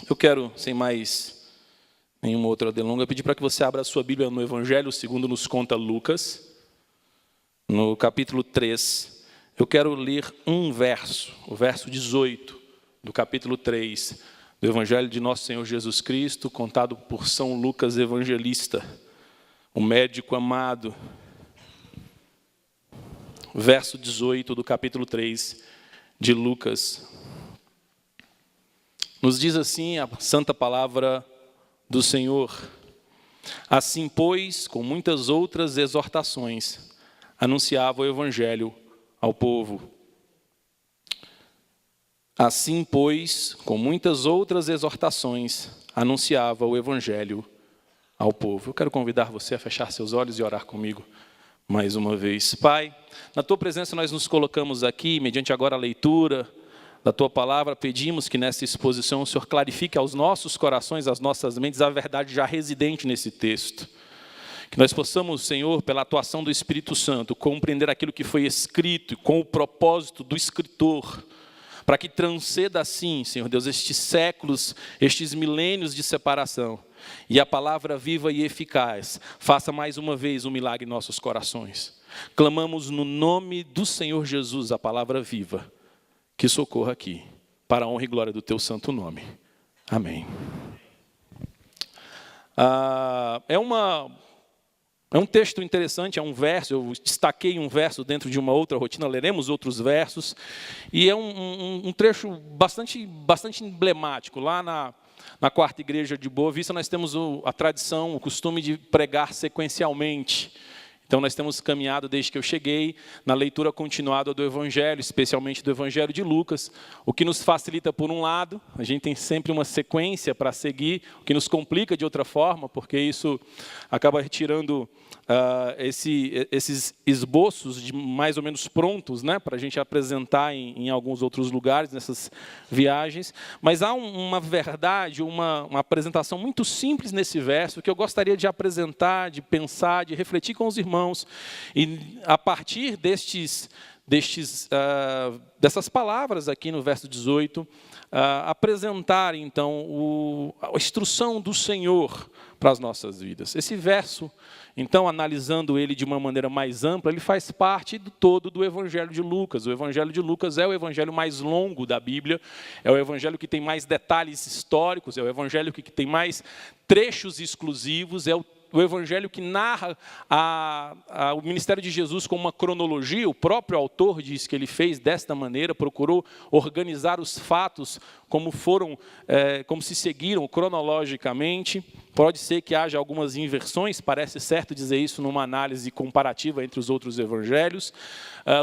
Eu quero, sem mais nenhuma outra delonga, pedir para que você abra a sua Bíblia no Evangelho, segundo nos conta Lucas, no capítulo 3. Eu quero ler um verso, o verso 18 do capítulo 3, do Evangelho de Nosso Senhor Jesus Cristo, contado por São Lucas Evangelista, o médico amado. Verso 18 do capítulo 3 de Lucas. Nos diz assim a santa palavra do Senhor: assim, pois, com muitas outras exortações, anunciava o Evangelho ao povo. Assim, pois, com muitas outras exortações, anunciava o Evangelho ao povo. Eu quero convidar você a fechar seus olhos e orar comigo mais uma vez. Pai, na Tua presença nós nos colocamos aqui, mediante agora a leitura da Tua palavra, pedimos que nesta exposição o Senhor clarifique aos nossos corações, às nossas mentes, a verdade já residente nesse texto. Que nós possamos, Senhor, pela atuação do Espírito Santo, compreender aquilo que foi escrito com o propósito do escritor, para que transceda assim, Senhor Deus, estes séculos, estes milênios de separação, e a palavra viva e eficaz faça mais uma vez um milagre em nossos corações. Clamamos no nome do Senhor Jesus, a palavra viva, que socorra aqui, para a honra e glória do Teu santo nome. Amém. É um texto interessante, é um verso, eu destaquei um verso dentro de uma outra rotina, leremos outros versos, e é um trecho bastante emblemático. Lá na quarta igreja de Boa Vista nós temos a tradição, o costume de pregar sequencialmente. Então nós temos caminhado desde que eu cheguei na leitura continuada do Evangelho, especialmente do Evangelho de Lucas, o que nos facilita por um lado, a gente tem sempre uma sequência para seguir, o que nos complica de outra forma, porque isso acaba retirando esses esboços de mais ou menos prontos, né, para a gente apresentar em alguns outros lugares, nessas viagens. Mas há uma verdade, uma apresentação muito simples nesse verso, que eu gostaria de apresentar, de pensar, de refletir com os irmãos, e a partir dessas palavras aqui no verso 18, apresentar então a instrução do Senhor para as nossas vidas. Esse verso, então, analisando ele de uma maneira mais ampla, ele faz parte do todo do Evangelho de Lucas. O Evangelho de Lucas é o evangelho mais longo da Bíblia, é o evangelho que tem mais detalhes históricos, é o evangelho que tem mais trechos exclusivos, é o evangelho que narra o ministério de Jesus com uma cronologia. O próprio autor diz que ele fez desta maneira, procurou organizar os fatos como se seguiram cronologicamente. Pode ser que haja algumas inversões, parece certo dizer isso numa análise comparativa entre os outros evangelhos.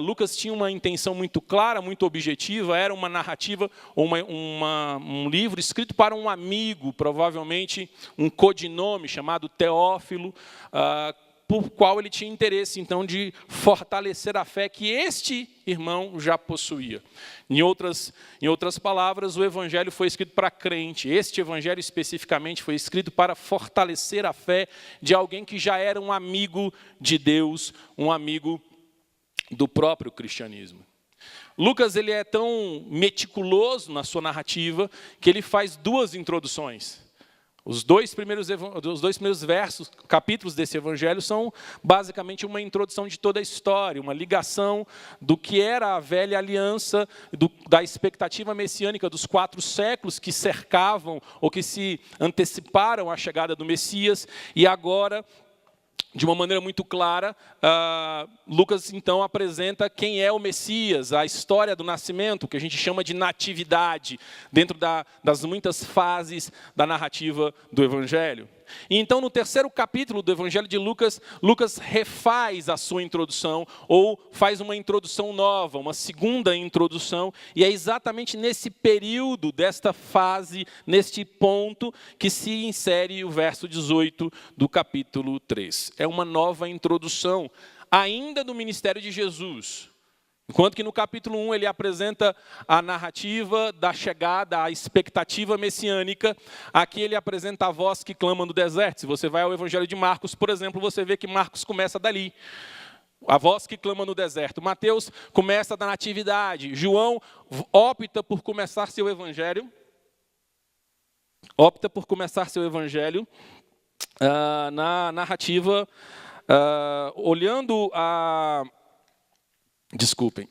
Lucas tinha uma intenção muito clara, muito objetiva, era uma narrativa, um livro escrito para um amigo, provavelmente um codinome chamado Teófilo, por qual ele tinha interesse, então, de fortalecer a fé que este irmão já possuía. Em outras palavras, o evangelho foi escrito para crente. Este evangelho, especificamente, foi escrito para fortalecer a fé de alguém que já era um amigo de Deus, um amigo do próprio cristianismo. Lucas ele é tão meticuloso na sua narrativa que ele faz duas introduções. Os dois primeiros versos, capítulos desse evangelho, são basicamente uma introdução de toda a história, uma ligação do que era a velha aliança, da expectativa messiânica dos 4 séculos que cercavam ou que se anteciparam à chegada do Messias, e agora, de uma maneira muito clara, Lucas então apresenta quem é o Messias, a história do nascimento, que a gente chama de natividade, dentro das muitas fases da narrativa do Evangelho. E então, no terceiro capítulo do Evangelho de Lucas, Lucas refaz a sua introdução, ou faz uma introdução nova, uma segunda introdução, e é exatamente nesse período, desta fase, neste ponto, que se insere o verso 18 do capítulo 3. É uma nova introdução, ainda do ministério de Jesus. Enquanto que no capítulo 1 ele apresenta a narrativa da chegada, a expectativa messiânica, aqui ele apresenta a voz que clama no deserto. Se você vai ao Evangelho de Marcos, por exemplo, você vê que Marcos começa dali. A voz que clama no deserto. Mateus começa da natividade. João opta por começar seu Evangelho opta por começar seu evangelho na narrativa, olhando a... Desculpem.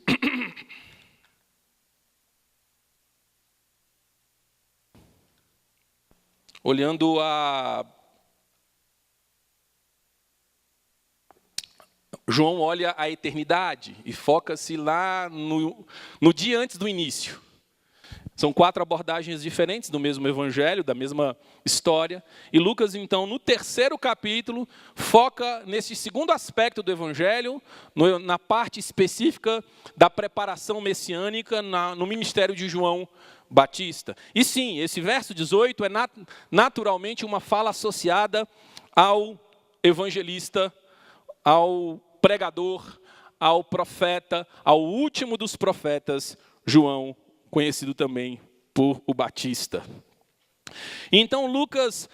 Olhando a... João olha a eternidade e foca-se lá no dia antes do início. São 4 abordagens diferentes do mesmo evangelho, da mesma história. E Lucas, então, no 3º capítulo, foca nesse segundo aspecto do evangelho, na parte específica da preparação messiânica no ministério de João Batista. E sim, esse verso 18 é naturalmente uma fala associada ao evangelista, ao pregador, ao profeta, ao último dos profetas, João, conhecido também por o Batista. Então Lucas,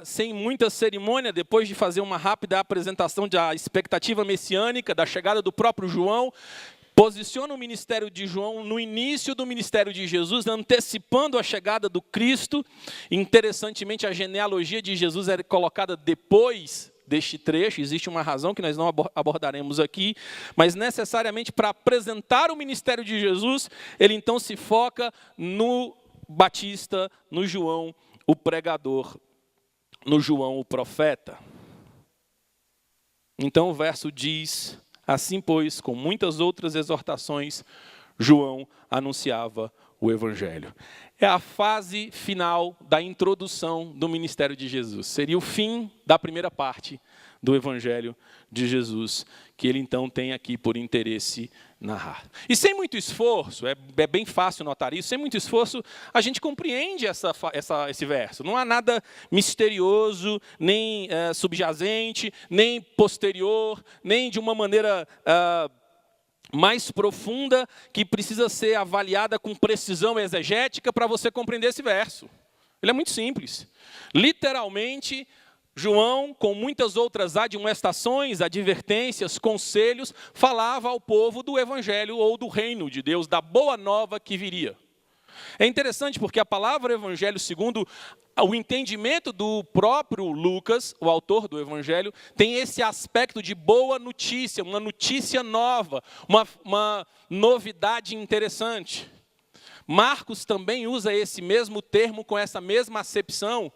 sem muita cerimônia, depois de fazer uma rápida apresentação da expectativa messiânica, da chegada do próprio João, posiciona o ministério de João no início do ministério de Jesus, antecipando a chegada do Cristo. Interessantemente, a genealogia de Jesus era colocada depois deste trecho. Existe uma razão que nós não abordaremos aqui, mas necessariamente para apresentar o ministério de Jesus, ele então se foca no Batista, no João, o pregador, no João, o profeta. Então o verso diz: assim, pois, com muitas outras exortações, João anunciava o evangelho. É a fase final da introdução do ministério de Jesus. Seria o fim da primeira parte do evangelho de Jesus, que ele então tem aqui por interesse narrar. E sem muito esforço, é bem fácil notar isso, sem muito esforço, a gente compreende esse verso. Não há nada misterioso, nem subjacente, nem posterior, nem de uma maneira mais profunda, que precisa ser avaliada com precisão exegética para você compreender esse verso. Ele é muito simples. Literalmente, João, com muitas outras admoestações, advertências, conselhos, falava ao povo do evangelho ou do reino de Deus, da boa nova que viria. É interessante porque a palavra evangelho, segundo o entendimento do próprio Lucas, o autor do evangelho, tem esse aspecto de boa notícia, uma notícia nova, uma novidade interessante. Marcos também usa esse mesmo termo com essa mesma acepção,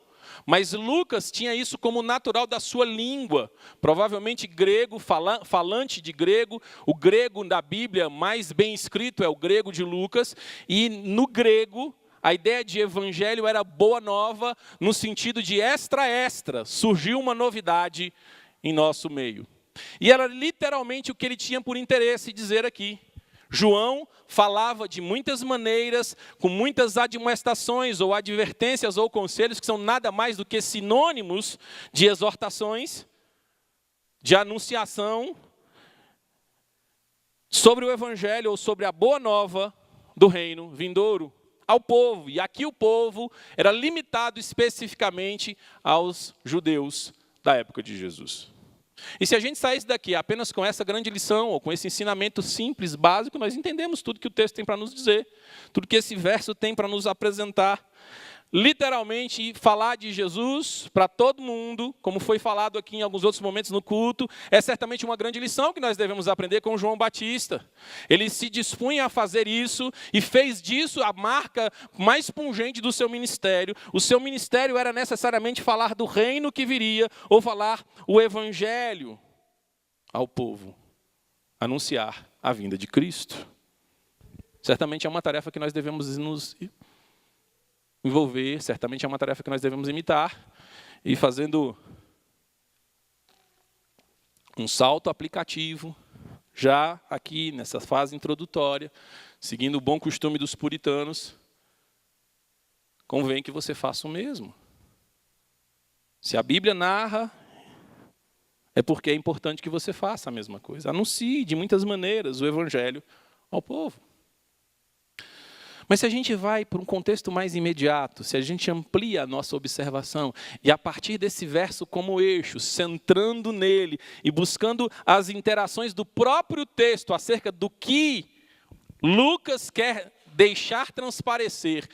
mas Lucas tinha isso como natural da sua língua, provavelmente grego, falante de grego. O grego da Bíblia mais bem escrito é o grego de Lucas, e no grego a ideia de evangelho era boa nova, no sentido de extra, surgiu uma novidade em nosso meio. E era literalmente o que ele tinha por interesse dizer aqui. João falava de muitas maneiras, com muitas admoestações, ou advertências, ou conselhos, que são nada mais do que sinônimos de exortações, de anunciação, sobre o evangelho, ou sobre a boa nova do reino vindouro, ao povo. E aqui o povo era limitado especificamente aos judeus da época de Jesus. E se a gente saísse daqui apenas com essa grande lição, ou com esse ensinamento simples, básico, nós entendemos tudo que o texto tem para nos dizer, tudo que esse verso tem para nos apresentar. Literalmente, falar de Jesus para todo mundo, como foi falado aqui em alguns outros momentos no culto, é certamente uma grande lição que nós devemos aprender com João Batista. Ele se dispunha a fazer isso e fez disso a marca mais pungente do seu ministério. O seu ministério era necessariamente falar do reino que viria, ou falar o evangelho ao povo, anunciar a vinda de Cristo. Certamente é uma tarefa que nós devemos nos envolver, certamente é uma tarefa que nós devemos imitar, e fazendo um salto aplicativo, já aqui nessa fase introdutória, seguindo o bom costume dos puritanos, convém que você faça o mesmo. Se a Bíblia narra, é porque é importante que você faça a mesma coisa. Anuncie de muitas maneiras o evangelho ao povo. Mas se a gente vai para um contexto mais imediato, se a gente amplia a nossa observação, e a partir desse verso como eixo, centrando nele e buscando as interações do próprio texto acerca do que Lucas quer deixar transparecer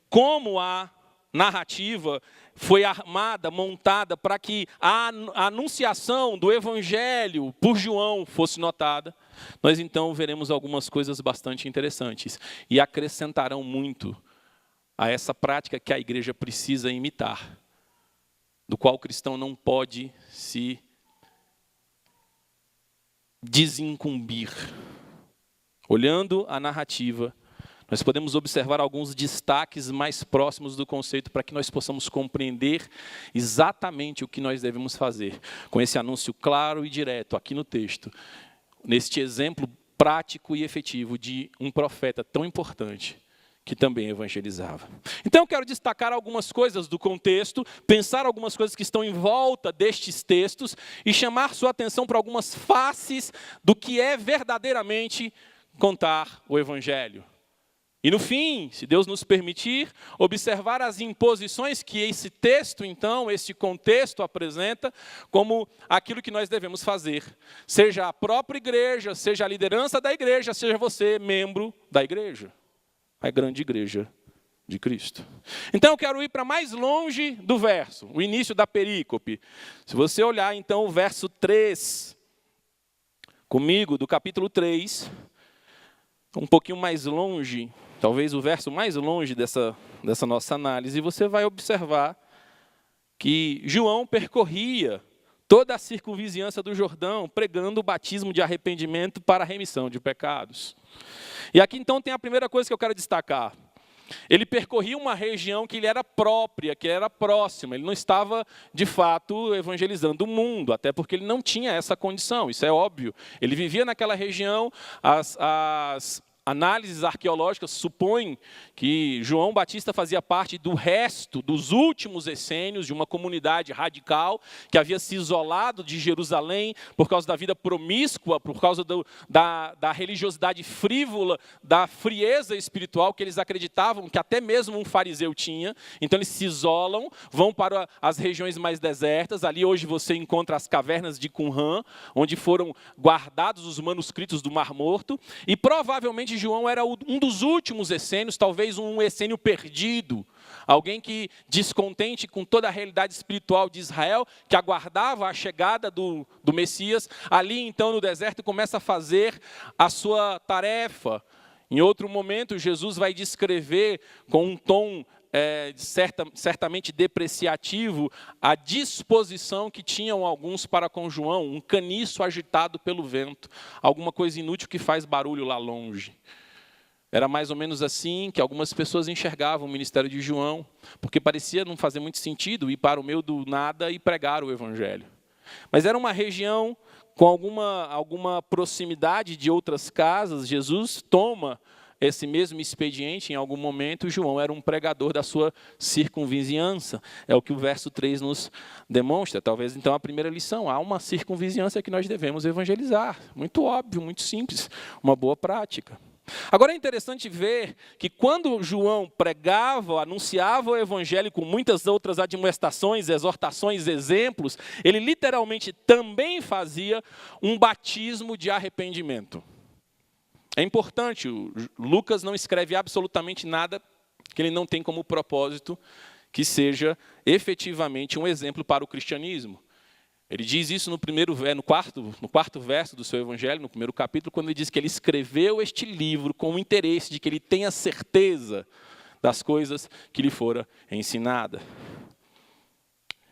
como a narrativa foi armada, montada para que a anunciação do evangelho por João fosse notada, nós então veremos algumas coisas bastante interessantes e acrescentarão muito a essa prática que a igreja precisa imitar, do qual o cristão não pode se desincumbir. Olhando a narrativa, nós podemos observar alguns destaques mais próximos do conceito para que nós possamos compreender exatamente o que nós devemos fazer com esse anúncio claro e direto aqui no texto, neste exemplo prático e efetivo de um profeta tão importante que também evangelizava. Então eu quero destacar algumas coisas do contexto, pensar algumas coisas que estão em volta destes textos e chamar sua atenção para algumas faces do que é verdadeiramente contar o evangelho. E no fim, se Deus nos permitir, observar as imposições que esse texto, então, esse contexto apresenta como aquilo que nós devemos fazer. Seja a própria igreja, seja a liderança da igreja, seja você membro da igreja. A grande igreja de Cristo. Então eu quero ir para mais longe do verso, o início da perícope. Se você olhar então o verso 3, comigo, do capítulo 3, um pouquinho mais longe, talvez o verso mais longe dessa nossa análise, você vai observar que João percorria toda a circunvizinhança do Jordão, pregando o batismo de arrependimento para a remissão de pecados. E aqui então tem a primeira coisa que eu quero destacar. Ele percorria uma região que lhe era própria, que era próxima. Ele não estava, de fato, evangelizando o mundo, até porque ele não tinha essa condição, isso é óbvio. Ele vivia naquela região, as análises arqueológicas supõem que João Batista fazia parte do resto, dos últimos essênios, de uma comunidade radical que havia se isolado de Jerusalém por causa da vida promíscua, por causa da religiosidade frívola, da frieza espiritual que eles acreditavam que até mesmo um fariseu tinha. Então eles se isolam, vão para as regiões mais desertas. Ali hoje você encontra as cavernas de Qumran, onde foram guardados os manuscritos do Mar Morto, e provavelmente João era um dos últimos essênios, talvez um essênio perdido, alguém que, descontente com toda a realidade espiritual de Israel, que aguardava a chegada do Messias, ali então no deserto começa a fazer a sua tarefa. Em outro momento, Jesus vai descrever com um tom certamente depreciativo a disposição que tinham alguns para com João, um caniço agitado pelo vento, alguma coisa inútil que faz barulho lá longe. Era mais ou menos assim que algumas pessoas enxergavam o ministério de João, porque parecia não fazer muito sentido ir para o meio do nada e pregar o evangelho. Mas era uma região com alguma proximidade de outras casas. Jesus toma esse mesmo expediente em algum momento. João era um pregador da sua circunvizinhança. É o que o verso 3 nos demonstra. Talvez então a primeira lição: há uma circunvizinhança que nós devemos evangelizar. Muito óbvio, muito simples, uma boa prática. Agora é interessante ver que quando João pregava, anunciava o evangelho com muitas outras admoestações, exortações, exemplos, ele literalmente também fazia um batismo de arrependimento. É importante, Lucas não escreve absolutamente nada que ele não tem como propósito que seja efetivamente um exemplo para o cristianismo. Ele diz isso no quarto verso do seu evangelho, no primeiro capítulo, quando ele diz que ele escreveu este livro com o interesse de que ele tenha certeza das coisas que lhe fora ensinada.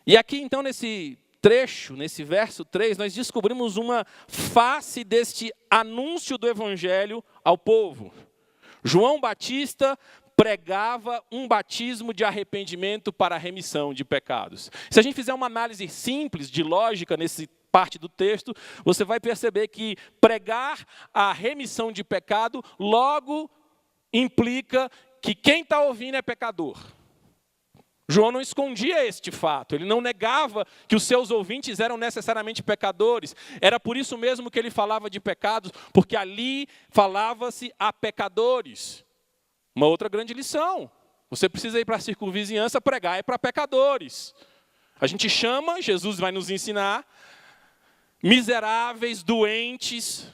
E aqui então nesse trecho, nesse verso 3, nós descobrimos uma face deste anúncio do evangelho ao povo. João Batista pregava um batismo de arrependimento para a remissão de pecados. Se a gente fizer uma análise simples de lógica nesse parte do texto, você vai perceber que pregar a remissão de pecado logo implica que quem está ouvindo é pecador. João não escondia este fato, ele não negava que os seus ouvintes eram necessariamente pecadores. Era por isso mesmo que ele falava de pecados, porque ali falava-se a pecadores. Uma outra grande lição: você precisa ir para a circunvizinhança, pregar é para pecadores. A gente chama, Jesus vai nos ensinar, miseráveis, doentes,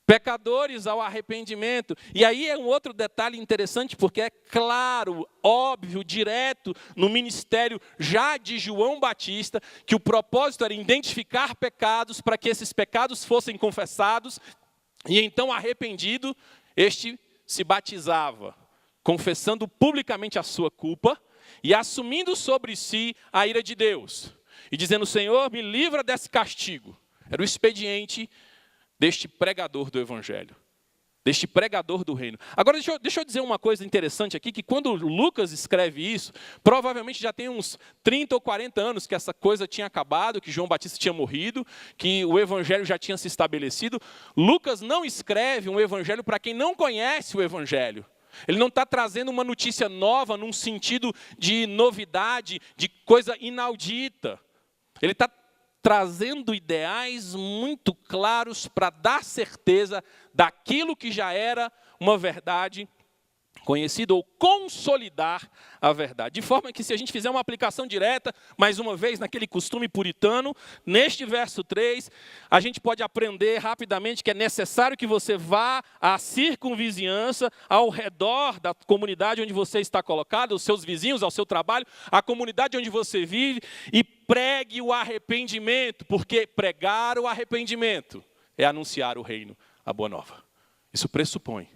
pecadores ao arrependimento. E aí é um outro detalhe interessante, porque é claro, óbvio, direto no ministério já de João Batista, que o propósito era identificar pecados para que esses pecados fossem confessados, e então arrependido, este se batizava, confessando publicamente a sua culpa e assumindo sobre si a ira de Deus, e dizendo: Senhor, me livra desse castigo. Era o expediente deste pregador do evangelho, deste pregador do reino. Agora, deixa eu dizer uma coisa interessante aqui, que quando Lucas escreve isso, provavelmente já tem uns 30 ou 40 anos que essa coisa tinha acabado, que João Batista tinha morrido, que o evangelho já tinha se estabelecido. Lucas não escreve um evangelho para quem não conhece o evangelho. Ele não está trazendo uma notícia nova num sentido de novidade, de coisa inaudita. Ele está trazendo ideais muito claros para dar certeza daquilo que já era uma verdade conhecida, ou consolidar a verdade. De forma que, se a gente fizer uma aplicação direta, mais uma vez, naquele costume puritano, neste verso 3, a gente pode aprender rapidamente que é necessário que você vá à circunvizinhança, ao redor da comunidade onde você está colocado, os seus vizinhos, ao seu trabalho, a comunidade onde você vive, e pregue o arrependimento, porque pregar o arrependimento é anunciar o reino, a boa nova. Isso pressupõe,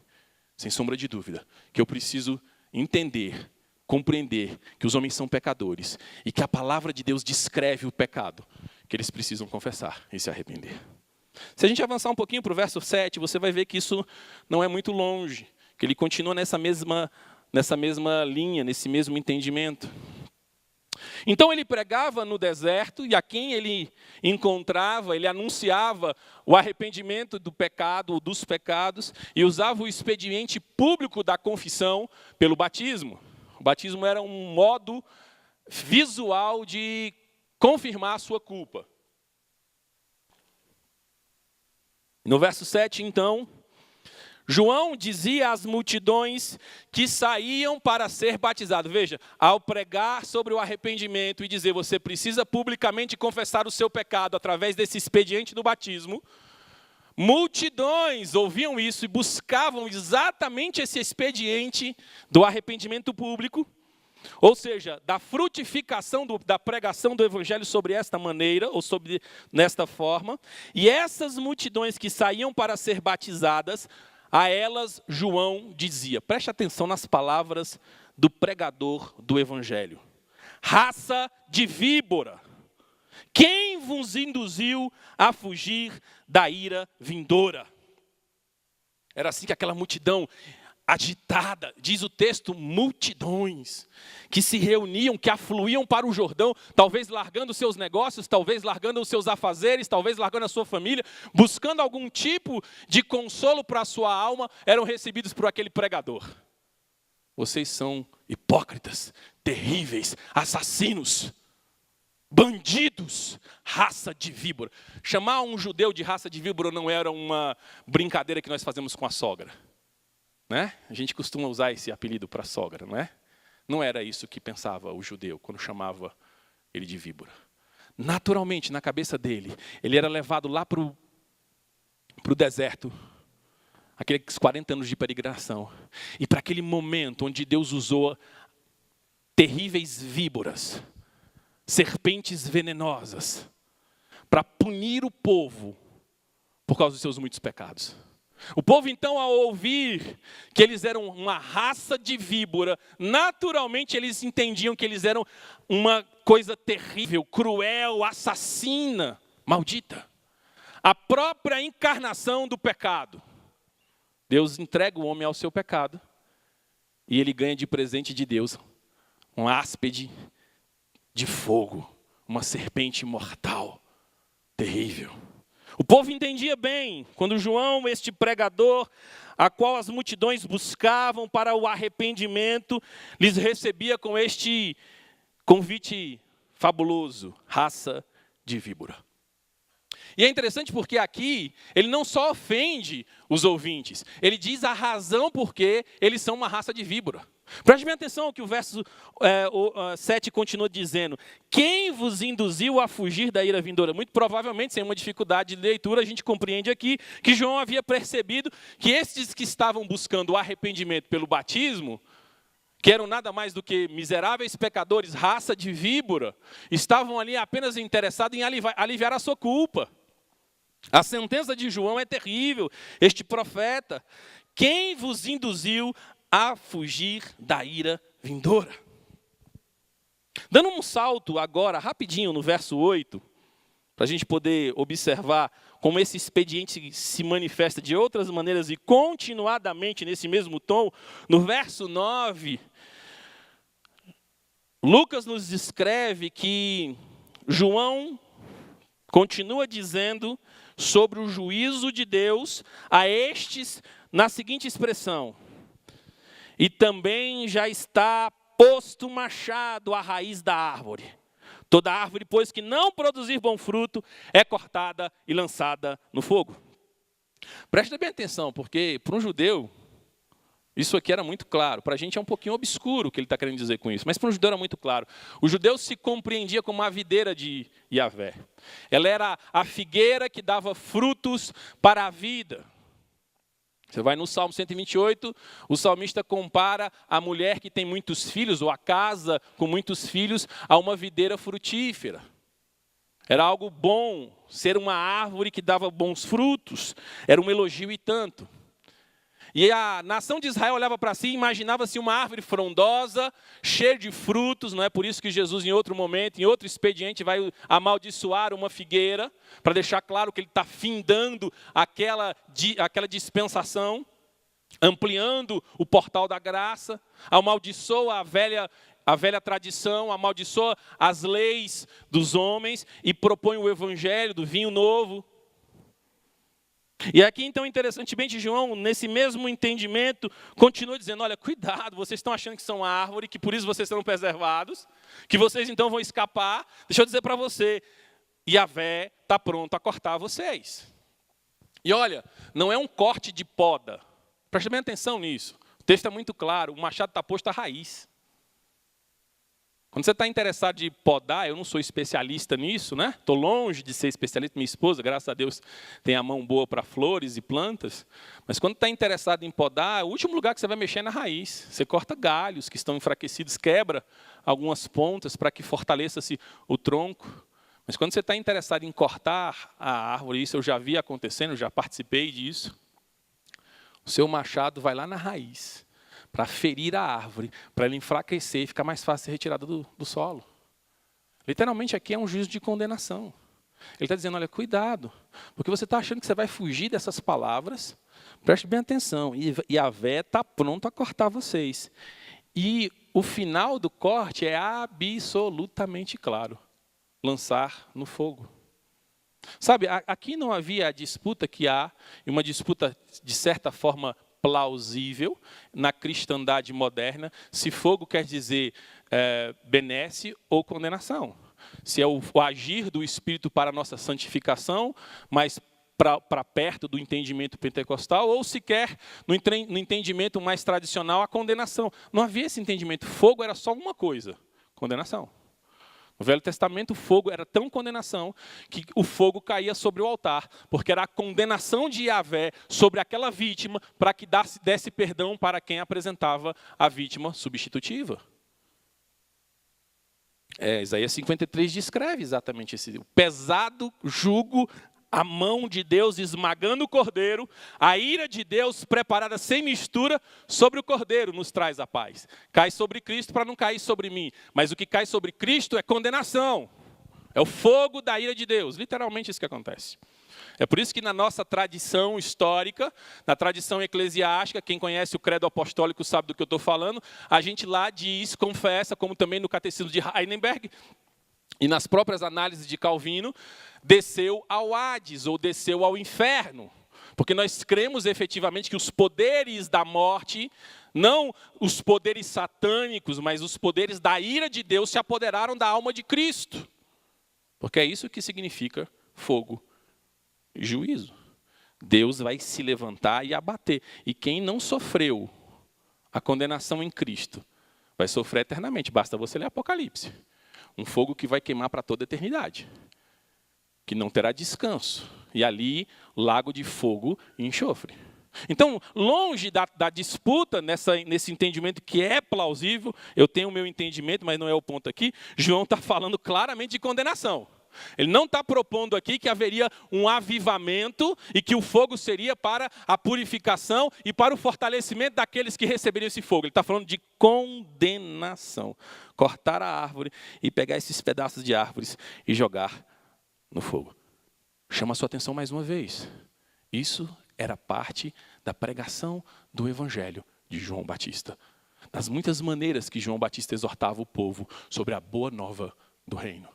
sem sombra de dúvida, que eu preciso entender, compreender que os homens são pecadores e que a palavra de Deus descreve o pecado que eles precisam confessar e se arrepender. Se a gente avançar um pouquinho para o verso 7, você vai ver que isso não é muito longe, que ele continua nessa mesma linha, nesse mesmo entendimento. Então ele pregava no deserto, e a quem ele encontrava, ele anunciava o arrependimento do pecado, ou dos pecados, e usava o expediente público da confissão pelo batismo. O batismo era um modo visual de confirmar a sua culpa. No verso 7, então, João dizia às multidões que saíam para ser batizados. Veja, ao pregar sobre o arrependimento e dizer: você precisa publicamente confessar o seu pecado através desse expediente do batismo, multidões ouviam isso e buscavam exatamente esse expediente do arrependimento público, ou seja, da frutificação da pregação do evangelho sobre esta maneira, ou nesta forma. E essas multidões que saíam para ser batizadas, a elas João dizia, preste atenção nas palavras do pregador do evangelho: raça de víbora, quem vos induziu a fugir da ira vindoura? Era assim que aquela multidão agitada, diz o texto, multidões que se reuniam, que afluíam para o Jordão, talvez largando seus negócios, talvez largando os seus afazeres, talvez largando a sua família, buscando algum tipo de consolo para a sua alma, eram recebidos por aquele pregador. Vocês são hipócritas, terríveis, assassinos, bandidos, raça de víbora. Chamar um judeu de raça de víbora não era uma brincadeira que nós fazemos com a sogra. Né? A gente costuma usar esse apelido para a sogra, não é? Não era isso que pensava o judeu quando chamava ele de víbora. Naturalmente, na cabeça dele, ele era levado lá para o deserto, aqueles 40 anos de peregrinação, e para aquele momento onde Deus usou terríveis víboras, serpentes venenosas, para punir o povo por causa dos seus muitos pecados. O povo, então, ao ouvir que eles eram uma raça de víbora, naturalmente eles entendiam que eles eram uma coisa terrível, cruel, assassina, maldita. A própria encarnação do pecado. Deus entrega o homem ao seu pecado e ele ganha de presente de Deus um áspide de fogo, uma serpente mortal, terrível. O povo entendia bem, quando João, este pregador, a qual as multidões buscavam para o arrependimento, lhes recebia com este convite fabuloso: raça de víbora. E é interessante porque aqui, ele não só ofende os ouvintes, ele diz a razão por que eles são uma raça de víbora. Preste bem atenção ao que o verso 7 continua dizendo. Quem vos induziu a fugir da ira vindoura? Muito provavelmente, sem uma dificuldade de leitura, a gente compreende aqui que João havia percebido que esses que estavam buscando o arrependimento pelo batismo, que eram nada mais do que miseráveis pecadores, raça de víbora, estavam ali apenas interessados em aliviar a sua culpa. A sentença de João é terrível. Este profeta, quem vos induziu a fugir da ira vindoura? Dando um salto agora, rapidinho, no verso 8, para a gente poder observar como esse expediente se manifesta de outras maneiras e continuadamente nesse mesmo tom, no verso 9, Lucas nos descreve que João continua dizendo sobre o juízo de Deus a estes na seguinte expressão: e também já está posto o machado à raiz da árvore. Toda árvore, pois, que não produzir bom fruto, é cortada e lançada no fogo. Presta bem atenção, porque para um judeu, isso aqui era muito claro. Para a gente é um pouquinho obscuro o que ele está querendo dizer com isso, mas para um judeu era muito claro. O judeu se compreendia como a videira de Yahvé. Ela era a figueira que dava frutos para a vida. Você vai no Salmo 128, o salmista compara a mulher que tem muitos filhos, ou a casa com muitos filhos, a uma videira frutífera. Era algo bom ser uma árvore que dava bons frutos. Era um elogio e tanto. E a nação de Israel olhava para si e imaginava-se uma árvore frondosa, cheia de frutos. Não é por isso que Jesus, em outro momento, em outro expediente, vai amaldiçoar uma figueira, para deixar claro que ele está findando aquela dispensação, ampliando o portal da graça, amaldiçoa a velha tradição, amaldiçoa as leis dos homens e propõe o evangelho do vinho novo. E aqui, então, interessantemente, João, nesse mesmo entendimento, continua dizendo, olha, cuidado, vocês estão achando que são árvore, que por isso vocês serão preservados, que vocês então vão escapar. Deixa eu dizer para você, Yahvé está pronto a cortar vocês. E olha, não é um corte de poda. Preste bem atenção nisso. O texto é muito claro, o machado está posto à raiz. Quando você está interessado em podar, eu não sou especialista nisso, né? Estou longe de ser especialista. Minha esposa, graças a Deus, tem a mão boa para flores e plantas. Mas quando está interessado em podar, o último lugar que você vai mexer é na raiz. Você corta galhos que estão enfraquecidos, quebra algumas pontas para que fortaleça-se o tronco. Mas quando você está interessado em cortar a árvore, isso eu já vi acontecendo, já participei disso, o seu machado vai lá na raiz, para ferir a árvore, para ela enfraquecer e ficar mais fácil ser retirada do solo. Literalmente aqui é um juízo de condenação. Ele está dizendo, olha, cuidado, porque você está achando que você vai fugir dessas palavras, preste bem atenção, e Yahvé está pronto a cortar vocês. E o final do corte é absolutamente claro, lançar no fogo. Sabe, aqui não havia a disputa que há, e uma disputa de certa forma plausível na cristandade moderna, se fogo quer dizer benesse ou condenação. Se é o agir do Espírito para a nossa santificação, mas para perto do entendimento pentecostal, ou sequer no entendimento mais tradicional, a condenação. Não havia esse entendimento. Fogo era só uma coisa, condenação. No Velho Testamento, o fogo era tão condenação que o fogo caía sobre o altar, porque era a condenação de Yahvé sobre aquela vítima para que desse perdão para quem apresentava a vítima substitutiva. Isaías 53 descreve exatamente esse o pesado jugo, a mão de Deus esmagando o cordeiro, a ira de Deus preparada sem mistura sobre o cordeiro nos traz a paz. Cai sobre Cristo para não cair sobre mim, mas o que cai sobre Cristo é condenação. É o fogo da ira de Deus, literalmente isso que acontece. É por isso que na nossa tradição histórica, na tradição eclesiástica, quem conhece o credo apostólico sabe do que eu estou falando, a gente lá diz, confessa, como também no catecismo de Heidelberg, e nas próprias análises de Calvino, desceu ao Hades, ou desceu ao inferno. Porque nós cremos efetivamente que os poderes da morte, não os poderes satânicos, mas os poderes da ira de Deus se apoderaram da alma de Cristo. Porque é isso que significa fogo juízo. Deus vai se levantar e abater. E quem não sofreu a condenação em Cristo vai sofrer eternamente. Basta você ler Apocalipse. Um fogo que vai queimar para toda a eternidade, que não terá descanso. E ali, lago de fogo e enxofre. Então, longe da disputa nesse entendimento que é plausível, eu tenho o meu entendimento, mas não é o ponto aqui, João está falando claramente de condenação. Ele não está propondo aqui que haveria um avivamento e que o fogo seria para a purificação e para o fortalecimento daqueles que receberiam esse fogo. Ele está falando de condenação. Cortar a árvore e pegar esses pedaços de árvores e jogar no fogo. Chama a sua atenção mais uma vez. Isso era parte da pregação do Evangelho de João Batista. Das muitas maneiras que João Batista exortava o povo sobre a boa nova do reino.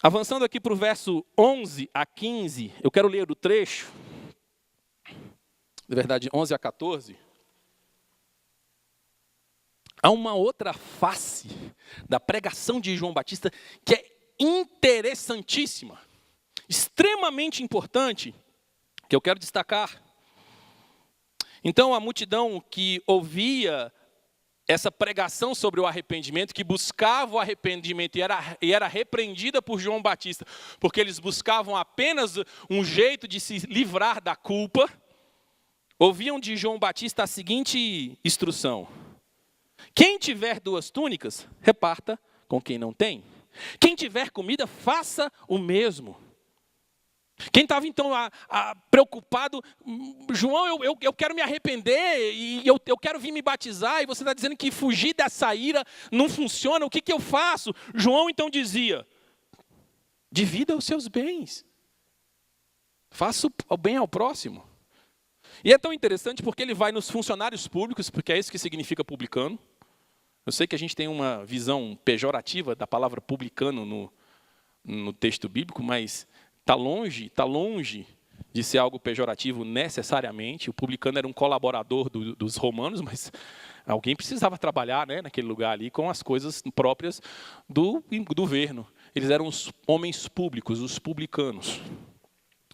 Avançando aqui para o verso 11 a 15, eu quero ler o trecho, na verdade 11 a 14. Há uma outra face da pregação de João Batista que é interessantíssima, extremamente importante, que eu quero destacar. Então a multidão que ouvia essa pregação sobre o arrependimento, que buscava o arrependimento e era repreendida por João Batista, porque eles buscavam apenas um jeito de se livrar da culpa, ouviam de João Batista a seguinte instrução: quem tiver 2 túnicas, reparta com quem não tem. Quem tiver comida, faça o mesmo. Quem estava então preocupado, João, eu quero me arrepender e eu quero vir me batizar, e você está dizendo que fugir dessa ira não funciona, o que eu faço? João então dizia: divida os seus bens, faça o bem ao próximo. E é tão interessante porque ele vai nos funcionários públicos, porque é isso que significa publicano. Eu sei que a gente tem uma visão pejorativa da palavra publicano no texto bíblico, mas está longe de ser algo pejorativo necessariamente. O publicano era um colaborador dos romanos, mas alguém precisava trabalhar, né, naquele lugar ali com as coisas próprias do governo. Eles eram os homens públicos, os publicanos.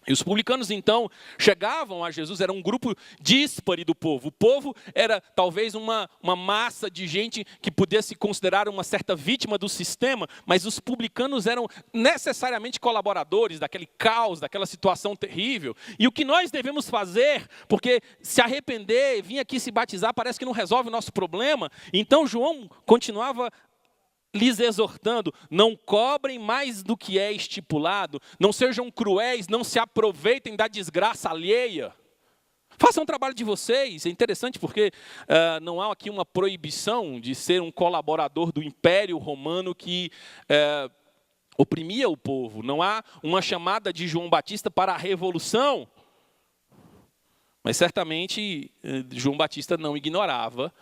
E os publicanos, então, chegavam a Jesus, era um grupo díspare do povo. O povo era talvez uma massa de gente que pudesse se considerar uma certa vítima do sistema, mas os publicanos eram necessariamente colaboradores daquele caos, daquela situação terrível. E o que nós devemos fazer, porque se arrepender, vir aqui se batizar, parece que não resolve o nosso problema. Então João continuava lhes exortando: não cobrem mais do que é estipulado, não sejam cruéis, não se aproveitem da desgraça alheia. Façam o trabalho de vocês. É interessante porque não há aqui uma proibição de ser um colaborador do Império Romano que oprimia o povo. Não há uma chamada de João Batista para a revolução. Mas certamente João Batista não ignorava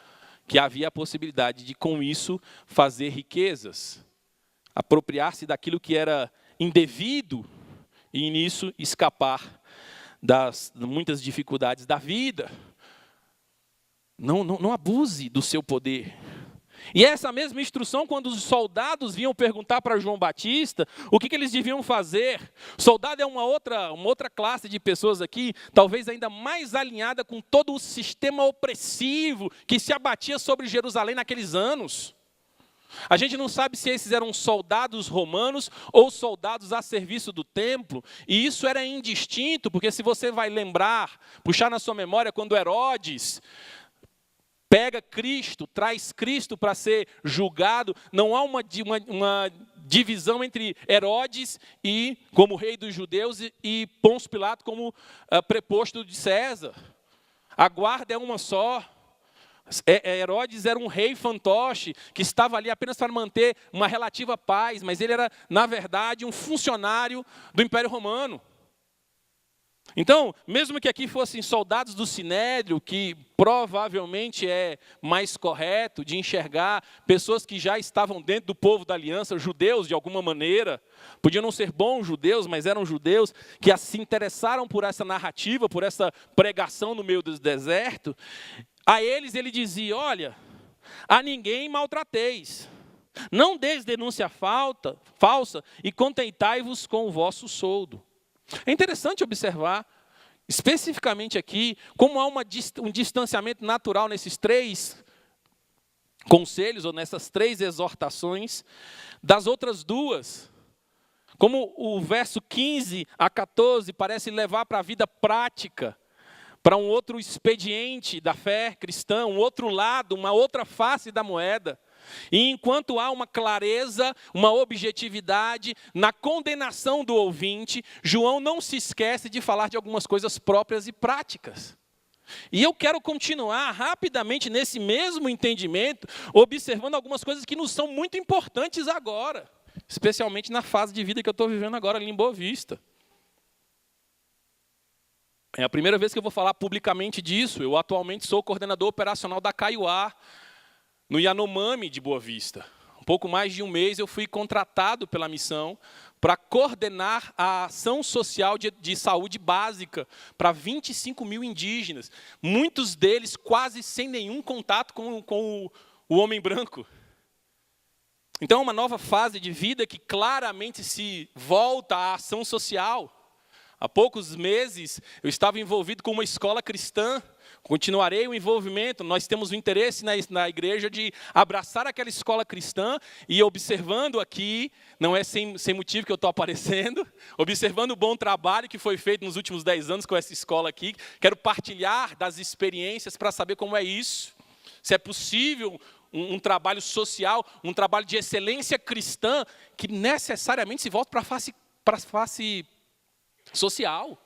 que havia a possibilidade de, com isso, fazer riquezas, apropriar-se daquilo que era indevido e, nisso, escapar das muitas dificuldades da vida. Não abuse do seu poder. E essa mesma instrução, quando os soldados vinham perguntar para João Batista o que eles deviam fazer. Soldado é uma outra classe de pessoas aqui, talvez ainda mais alinhada com todo o sistema opressivo que se abatia sobre Jerusalém naqueles anos. A gente não sabe se esses eram soldados romanos ou soldados a serviço do templo, e isso era indistinto, porque se você vai lembrar, puxar na sua memória, quando Herodes pega Cristo, traz Cristo para ser julgado, não há uma divisão entre Herodes como rei dos judeus e Pôncio Pilato como preposto de César. A guarda é uma só. Herodes era um rei fantoche que estava ali apenas para manter uma relativa paz, mas ele era, na verdade, um funcionário do Império Romano. Então, mesmo que aqui fossem soldados do Sinédrio, que provavelmente é mais correto de enxergar pessoas que já estavam dentro do povo da aliança, judeus de alguma maneira, podiam não ser bons judeus, mas eram judeus que se interessaram por essa narrativa, por essa pregação no meio do deserto, a eles ele dizia: olha, a ninguém maltrateis, não deis denúncia falsa e contentai-vos com o vosso soldo. É interessante observar, especificamente aqui, como há um distanciamento natural nesses 3 conselhos, ou nessas 3 exortações, das outras 2. Como o verso 15 a 14 parece levar para a vida prática, para um outro expediente da fé cristã, um outro lado, uma outra face da moeda. E enquanto há uma clareza, uma objetividade na condenação do ouvinte, João não se esquece de falar de algumas coisas próprias e práticas. E eu quero continuar rapidamente nesse mesmo entendimento, observando algumas coisas que nos são muito importantes agora, especialmente na fase de vida que eu estou vivendo agora ali em Boa Vista. É a primeira vez que eu vou falar publicamente disso. Eu atualmente sou coordenador operacional da Kaiowá, no Yanomami de Boa Vista. Um pouco mais de um mês eu fui contratado pela missão para coordenar a ação social de saúde básica para 25 mil indígenas. Muitos deles quase sem nenhum contato com o homem branco. Então é uma nova fase de vida que claramente se volta à ação social. Há poucos meses eu estava envolvido com uma escola cristã. Continuarei o envolvimento, nós temos o interesse na igreja de abraçar aquela escola cristã e observando aqui, não é sem motivo que eu estou aparecendo, observando o bom trabalho que foi feito nos últimos 10 anos com essa escola aqui, quero partilhar das experiências para saber como é isso, se é possível um trabalho social, um trabalho de excelência cristã que necessariamente se volta para a face social.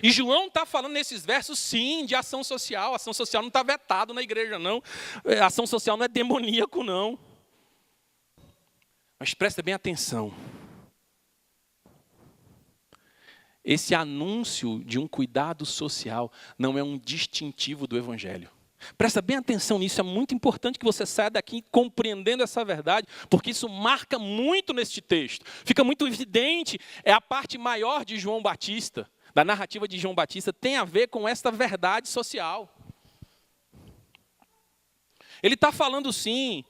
E João está falando nesses versos, sim, de ação social. A ação social não está vetado na igreja, não. A ação social não é demoníaco, não. Mas presta bem atenção. Esse anúncio de um cuidado social não é um distintivo do Evangelho. Presta bem atenção nisso, é muito importante que você saia daqui compreendendo essa verdade, porque isso marca muito neste texto. Fica muito evidente, é a parte maior de João Batista. Da narrativa de João Batista, tem a ver com esta verdade social. Ele está falando sim,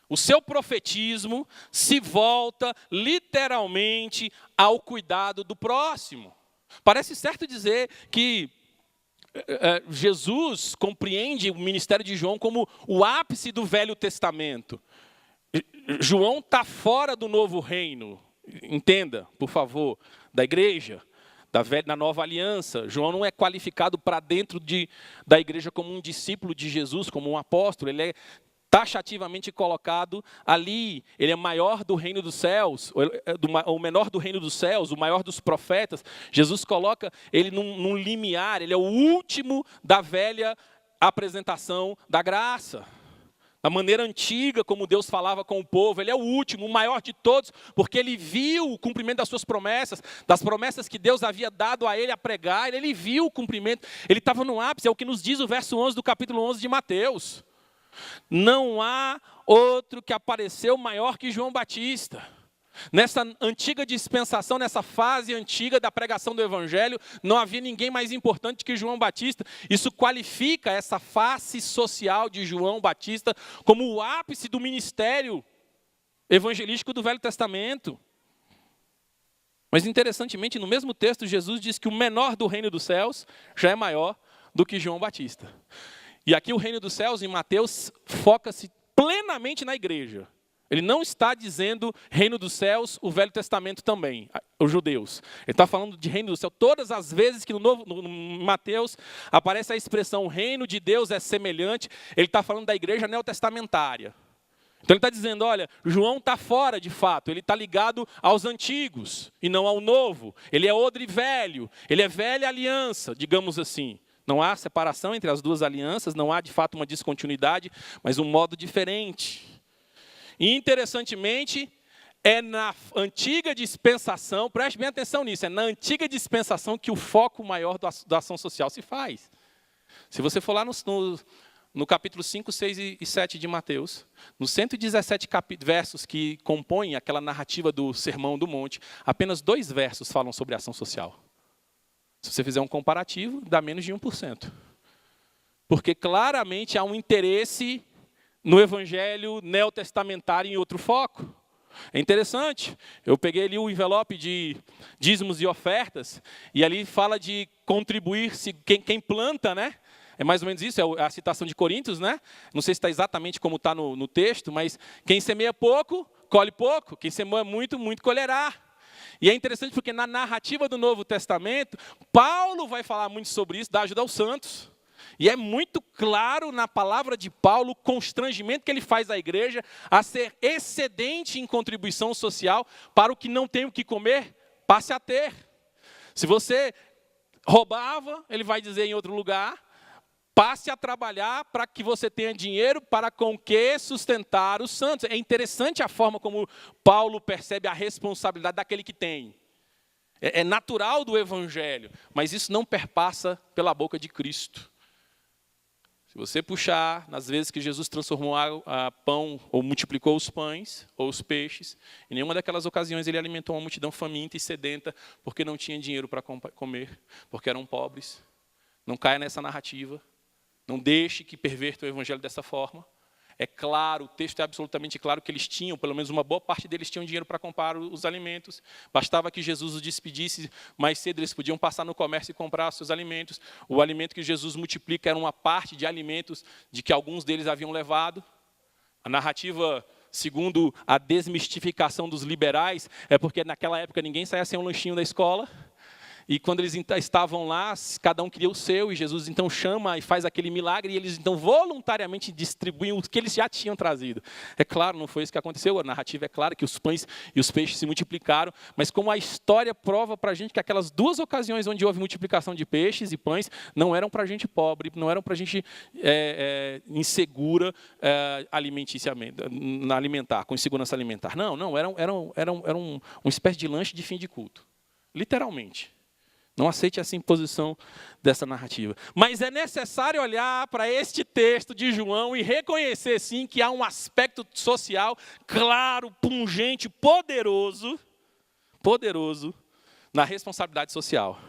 o seu profetismo se volta literalmente ao cuidado do próximo. Parece certo dizer que Jesus compreende o ministério de João como o ápice do Velho Testamento. João está fora do novo reino, entenda, por favor, da igreja. Da nova aliança, João não é qualificado para dentro da igreja como um discípulo de Jesus, como um apóstolo, ele é taxativamente colocado ali, ele é maior do reino dos céus, o menor do reino dos céus, o maior dos profetas. Jesus coloca ele num limiar, ele é o último da velha apresentação da graça. Da maneira antiga como Deus falava com o povo, ele é o último, o maior de todos, porque ele viu o cumprimento das suas promessas, das promessas que Deus havia dado a ele a pregar, ele viu o cumprimento, ele estava no ápice, é o que nos diz o verso 11 do capítulo 11 de Mateus. Não há outro que apareceu maior que João Batista. Nessa antiga dispensação, nessa fase antiga da pregação do Evangelho, não havia ninguém mais importante que João Batista. Isso qualifica essa face social de João Batista como o ápice do ministério evangelístico do Velho Testamento. Mas interessantemente, no mesmo texto, Jesus diz que o menor do reino dos céus já é maior do que João Batista. E aqui o reino dos céus, em Mateus, foca-se plenamente na igreja. Ele não está dizendo reino dos céus, o Velho Testamento também, os judeus. Ele está falando de reino do céu. Todas as vezes que no Mateus aparece a expressão o reino de Deus é semelhante, ele está falando da igreja neotestamentária. Então ele está dizendo, olha, João está fora de fato, ele está ligado aos antigos e não ao novo. Ele é odre velho, ele é velha aliança, digamos assim. Não há separação entre as duas alianças, não há de fato uma descontinuidade, mas um modo diferente. E, interessantemente, é na antiga dispensação, preste bem atenção nisso, é na antiga dispensação que o foco maior da ação social se faz. Se você for lá no capítulo 5, 6 e 7 de Mateus, nos 117 versos que compõem aquela narrativa do Sermão do Monte, apenas 2 versos falam sobre ação social. Se você fizer um comparativo, dá menos de 1%. Porque claramente há um interesse no evangelho neotestamentário em outro foco. É interessante, eu peguei ali o envelope de dízimos e ofertas, e ali fala de contribuir, quem planta, né? É mais ou menos isso, é a citação de Coríntios, né? Não sei se está exatamente como está no texto, mas quem semeia pouco, colhe pouco. Quem semeia muito, muito colherá. E é interessante porque na narrativa do Novo Testamento, Paulo vai falar muito sobre isso, da ajuda aos santos. E é muito claro na palavra de Paulo o constrangimento que ele faz à igreja a ser excedente em contribuição social para o que não tem o que comer, passe a ter. Se você roubava, ele vai dizer em outro lugar, passe a trabalhar para que você tenha dinheiro para com que sustentar os santos. É interessante a forma como Paulo percebe a responsabilidade daquele que tem. É natural do evangelho, mas isso não perpassa pela boca de Cristo. Se você puxar, nas vezes que Jesus transformou a pão, ou multiplicou os pães, ou os peixes, em nenhuma daquelas ocasiões ele alimentou uma multidão faminta e sedenta, porque não tinha dinheiro para comer, porque eram pobres. Não caia nessa narrativa. Não deixe que perverta o evangelho dessa forma. É claro, o texto é absolutamente claro que eles tinham, pelo menos uma boa parte deles tinham dinheiro para comprar os alimentos. Bastava que Jesus os despedisse, mais cedo eles podiam passar no comércio e comprar seus alimentos. O alimento que Jesus multiplica era uma parte de alimentos de que alguns deles haviam levado. A narrativa, segundo a desmistificação dos liberais, é porque naquela época ninguém saía sem um lanchinho da escola. E quando eles estavam lá, cada um queria o seu, e Jesus então chama e faz aquele milagre, e eles então voluntariamente distribuem o que eles já tinham trazido. É claro, não foi isso que aconteceu, a narrativa é clara que os pães e os peixes se multiplicaram, mas como a história prova para a gente que aquelas duas ocasiões onde houve multiplicação de peixes e pães, não eram para gente pobre, não eram para gente insegura alimentar, com insegurança alimentar. Não, eram uma espécie de lanche de fim de culto, literalmente. Não aceite essa imposição dessa narrativa. Mas é necessário olhar para este texto de João e reconhecer, sim, que há um aspecto social claro, pungente, poderoso na responsabilidade social.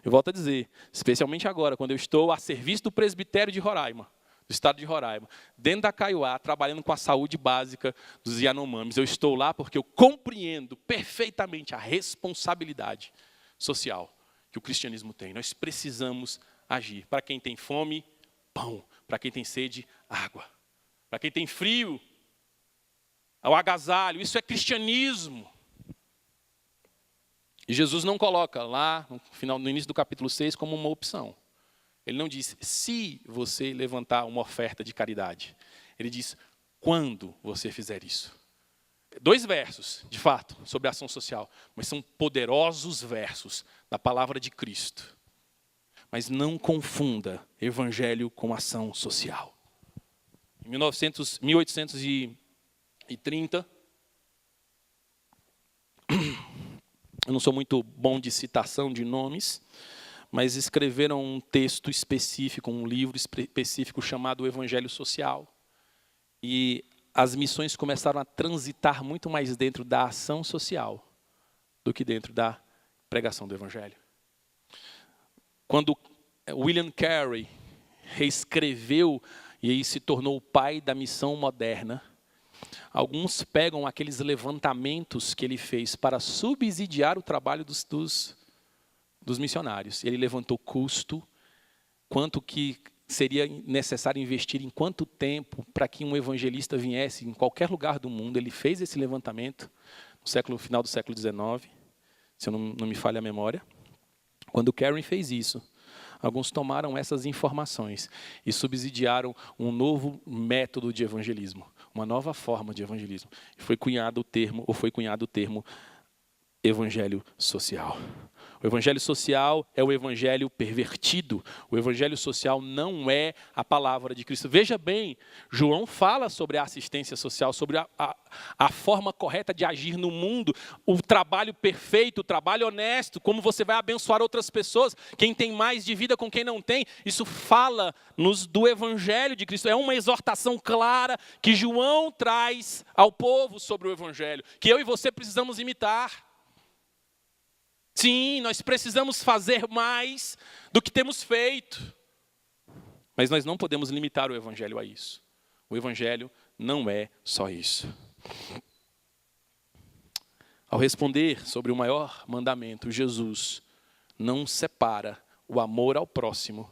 Eu volto a dizer, especialmente agora, quando eu estou a serviço do presbitério de Roraima, do estado de Roraima, dentro da Kaiowá, trabalhando com a saúde básica dos Yanomamis. Eu estou lá porque eu compreendo perfeitamente a responsabilidade social que o cristianismo tem. Nós precisamos agir. Para quem tem fome, pão. Para quem tem sede, água. Para quem tem frio, o agasalho. Isso é cristianismo. E Jesus não coloca lá, no início do capítulo 6, como uma opção. Ele não diz, se você levantar uma oferta de caridade. Ele diz, quando você fizer isso. 2 versos, de fato, sobre a ação social, mas são poderosos versos da palavra de Cristo. Mas não confunda evangelho com ação social. Em 1830, eu não sou muito bom de citação de nomes, mas escreveram um texto específico, um livro específico chamado Evangelho Social. E as missões começaram a transitar muito mais dentro da ação social do que dentro da pregação do evangelho. Quando William Carey reescreveu e aí se tornou o pai da missão moderna, alguns pegam aqueles levantamentos que ele fez para subsidiar o trabalho dos missionários. Ele levantou custo, quanto que seria necessário investir em quanto tempo para que um evangelista viesse em qualquer lugar do mundo. Ele fez esse levantamento no final do século XIX, se eu não me falha a memória. Quando Carey fez isso, alguns tomaram essas informações e subsidiaram um novo método de evangelismo, uma nova forma de evangelismo. Foi cunhado o termo evangelho social. O evangelho social é o evangelho pervertido. O evangelho social não é a palavra de Cristo. Veja bem, João fala sobre a assistência social, sobre a forma correta de agir no mundo, o trabalho perfeito, o trabalho honesto, como você vai abençoar outras pessoas, quem tem mais de vida com quem não tem. Isso fala-nos do evangelho de Cristo. É uma exortação clara que João traz ao povo sobre o evangelho, que eu e você precisamos imitar. Sim, nós precisamos fazer mais do que temos feito. Mas nós não podemos limitar o evangelho a isso. O evangelho não é só isso. Ao responder sobre o maior mandamento, Jesus não separa o amor ao próximo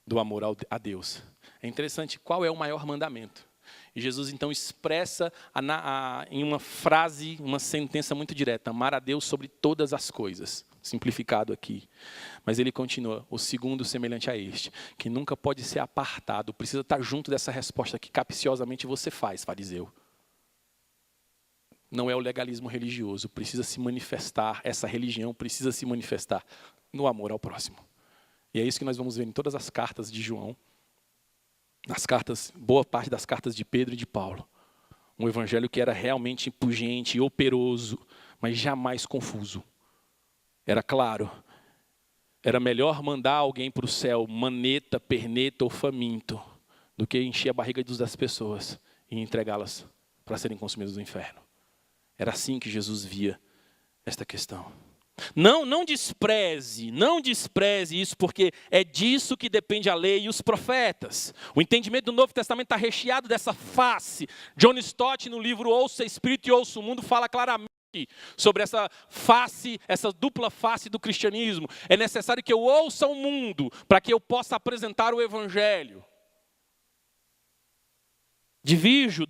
do amor a Deus. É interessante, qual é o maior mandamento? E Jesus então expressa em uma frase, uma sentença muito direta: amar a Deus sobre todas as coisas. Simplificado aqui. Mas ele continua: o segundo semelhante a este, que nunca pode ser apartado, precisa estar junto dessa resposta que capciosamente você faz, fariseu. Não é o legalismo religioso, precisa se manifestar, essa religião precisa se manifestar no amor ao próximo. E é isso que nós vamos ver em todas as cartas de João, nas cartas, boa parte das cartas de Pedro e de Paulo. Um evangelho que era realmente pungente, operoso, mas jamais confuso. Era claro, era melhor mandar alguém para o céu, maneta, perneta ou faminto, do que encher a barriga das pessoas e entregá-las para serem consumidas no inferno. Era assim que Jesus via esta questão. Não despreze isso, porque é disso que depende a lei e os profetas. O entendimento do Novo Testamento está recheado dessa face. John Stott, no livro Ouça Espírito e Ouça o Mundo, fala claramente sobre essa face, essa dupla face do cristianismo. É necessário que eu ouça o mundo para que eu possa apresentar o evangelho. Divirjo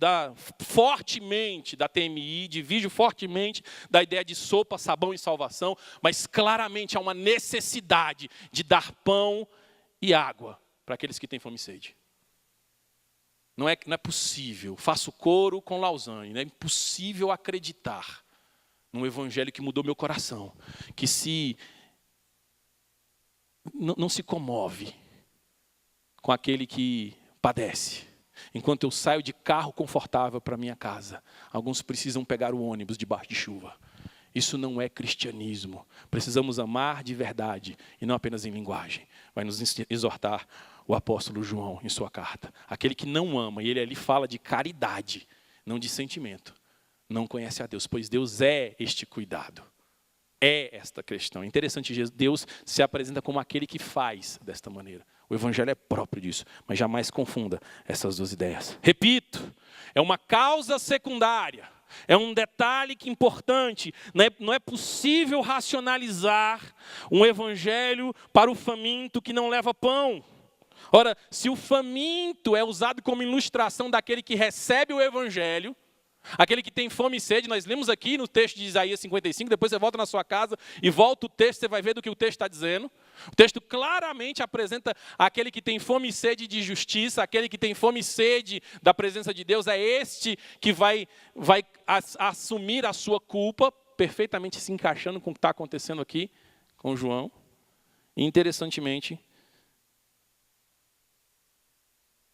fortemente da TMI, divirjo fortemente da ideia de sopa, sabão e salvação, mas claramente há uma necessidade de dar pão e água para aqueles que têm fome e sede. Não é possível, faço coro com Lausanne, é impossível acreditar num evangelho que mudou meu coração, que não se comove com aquele que padece. Enquanto eu saio de carro confortável para minha casa, alguns precisam pegar o ônibus debaixo de chuva. Isso não é cristianismo. Precisamos amar de verdade e não apenas em linguagem. Vai nos exortar o apóstolo João em sua carta. Aquele que não ama, e ele ali fala de caridade, não de sentimento, não conhece a Deus, pois Deus é este cuidado. É esta questão. É interessante, Deus se apresenta como aquele que faz desta maneira. O evangelho é próprio disso, mas jamais confunda essas duas ideias. Repito, é uma causa secundária, é um detalhe importante. Não é possível racionalizar um evangelho para o faminto que não leva pão. Ora, se o faminto é usado como ilustração daquele que recebe o evangelho, aquele que tem fome e sede, nós lemos aqui no texto de Isaías 55, depois você volta na sua casa e volta o texto, você vai ver do que o texto está dizendo. O texto claramente apresenta aquele que tem fome e sede de justiça, aquele que tem fome e sede da presença de Deus, é este que vai assumir a sua culpa, perfeitamente se encaixando com o que está acontecendo aqui com João. E interessantemente,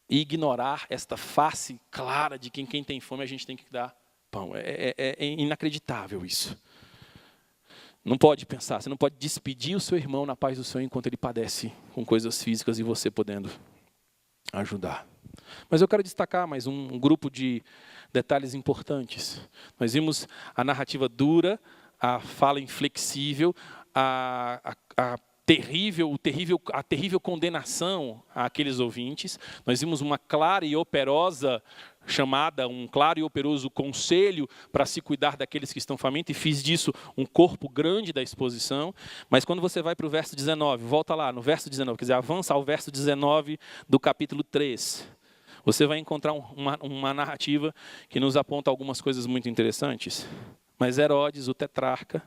ignorar esta face clara de que quem tem fome a gente tem que dar pão. É inacreditável isso. Não pode pensar, você não pode despedir o seu irmão na paz do Senhor enquanto ele padece com coisas físicas e você podendo ajudar. Mas eu quero destacar mais um grupo de detalhes importantes. Nós vimos a narrativa dura, a fala inflexível, a terrível condenação àqueles ouvintes. Nós vimos uma clara e operosa chamada, um claro e operoso conselho para se cuidar daqueles que estão famintos, e fiz disso um corpo grande da exposição. Mas quando você vai para o verso 19, volta lá no verso 19, quer dizer, avança ao verso 19 do capítulo 3, você vai encontrar uma narrativa que nos aponta algumas coisas muito interessantes. Mas Herodes, o tetrarca,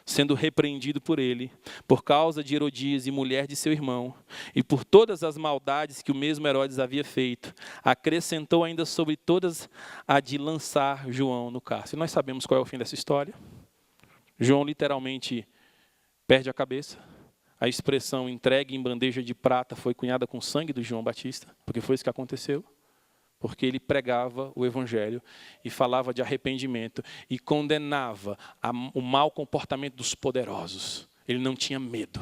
sendo repreendido por ele, por causa de Herodias e mulher de seu irmão, e por todas as maldades que o mesmo Herodes havia feito, acrescentou ainda sobre todas a de lançar João no cárcere. Nós sabemos qual é o fim dessa história. João literalmente perde a cabeça. A expressão entregue em bandeja de prata foi cunhada com o sangue do João Batista, porque foi isso que aconteceu. Porque ele pregava o evangelho e falava de arrependimento e condenava o mau comportamento dos poderosos. Ele não tinha medo.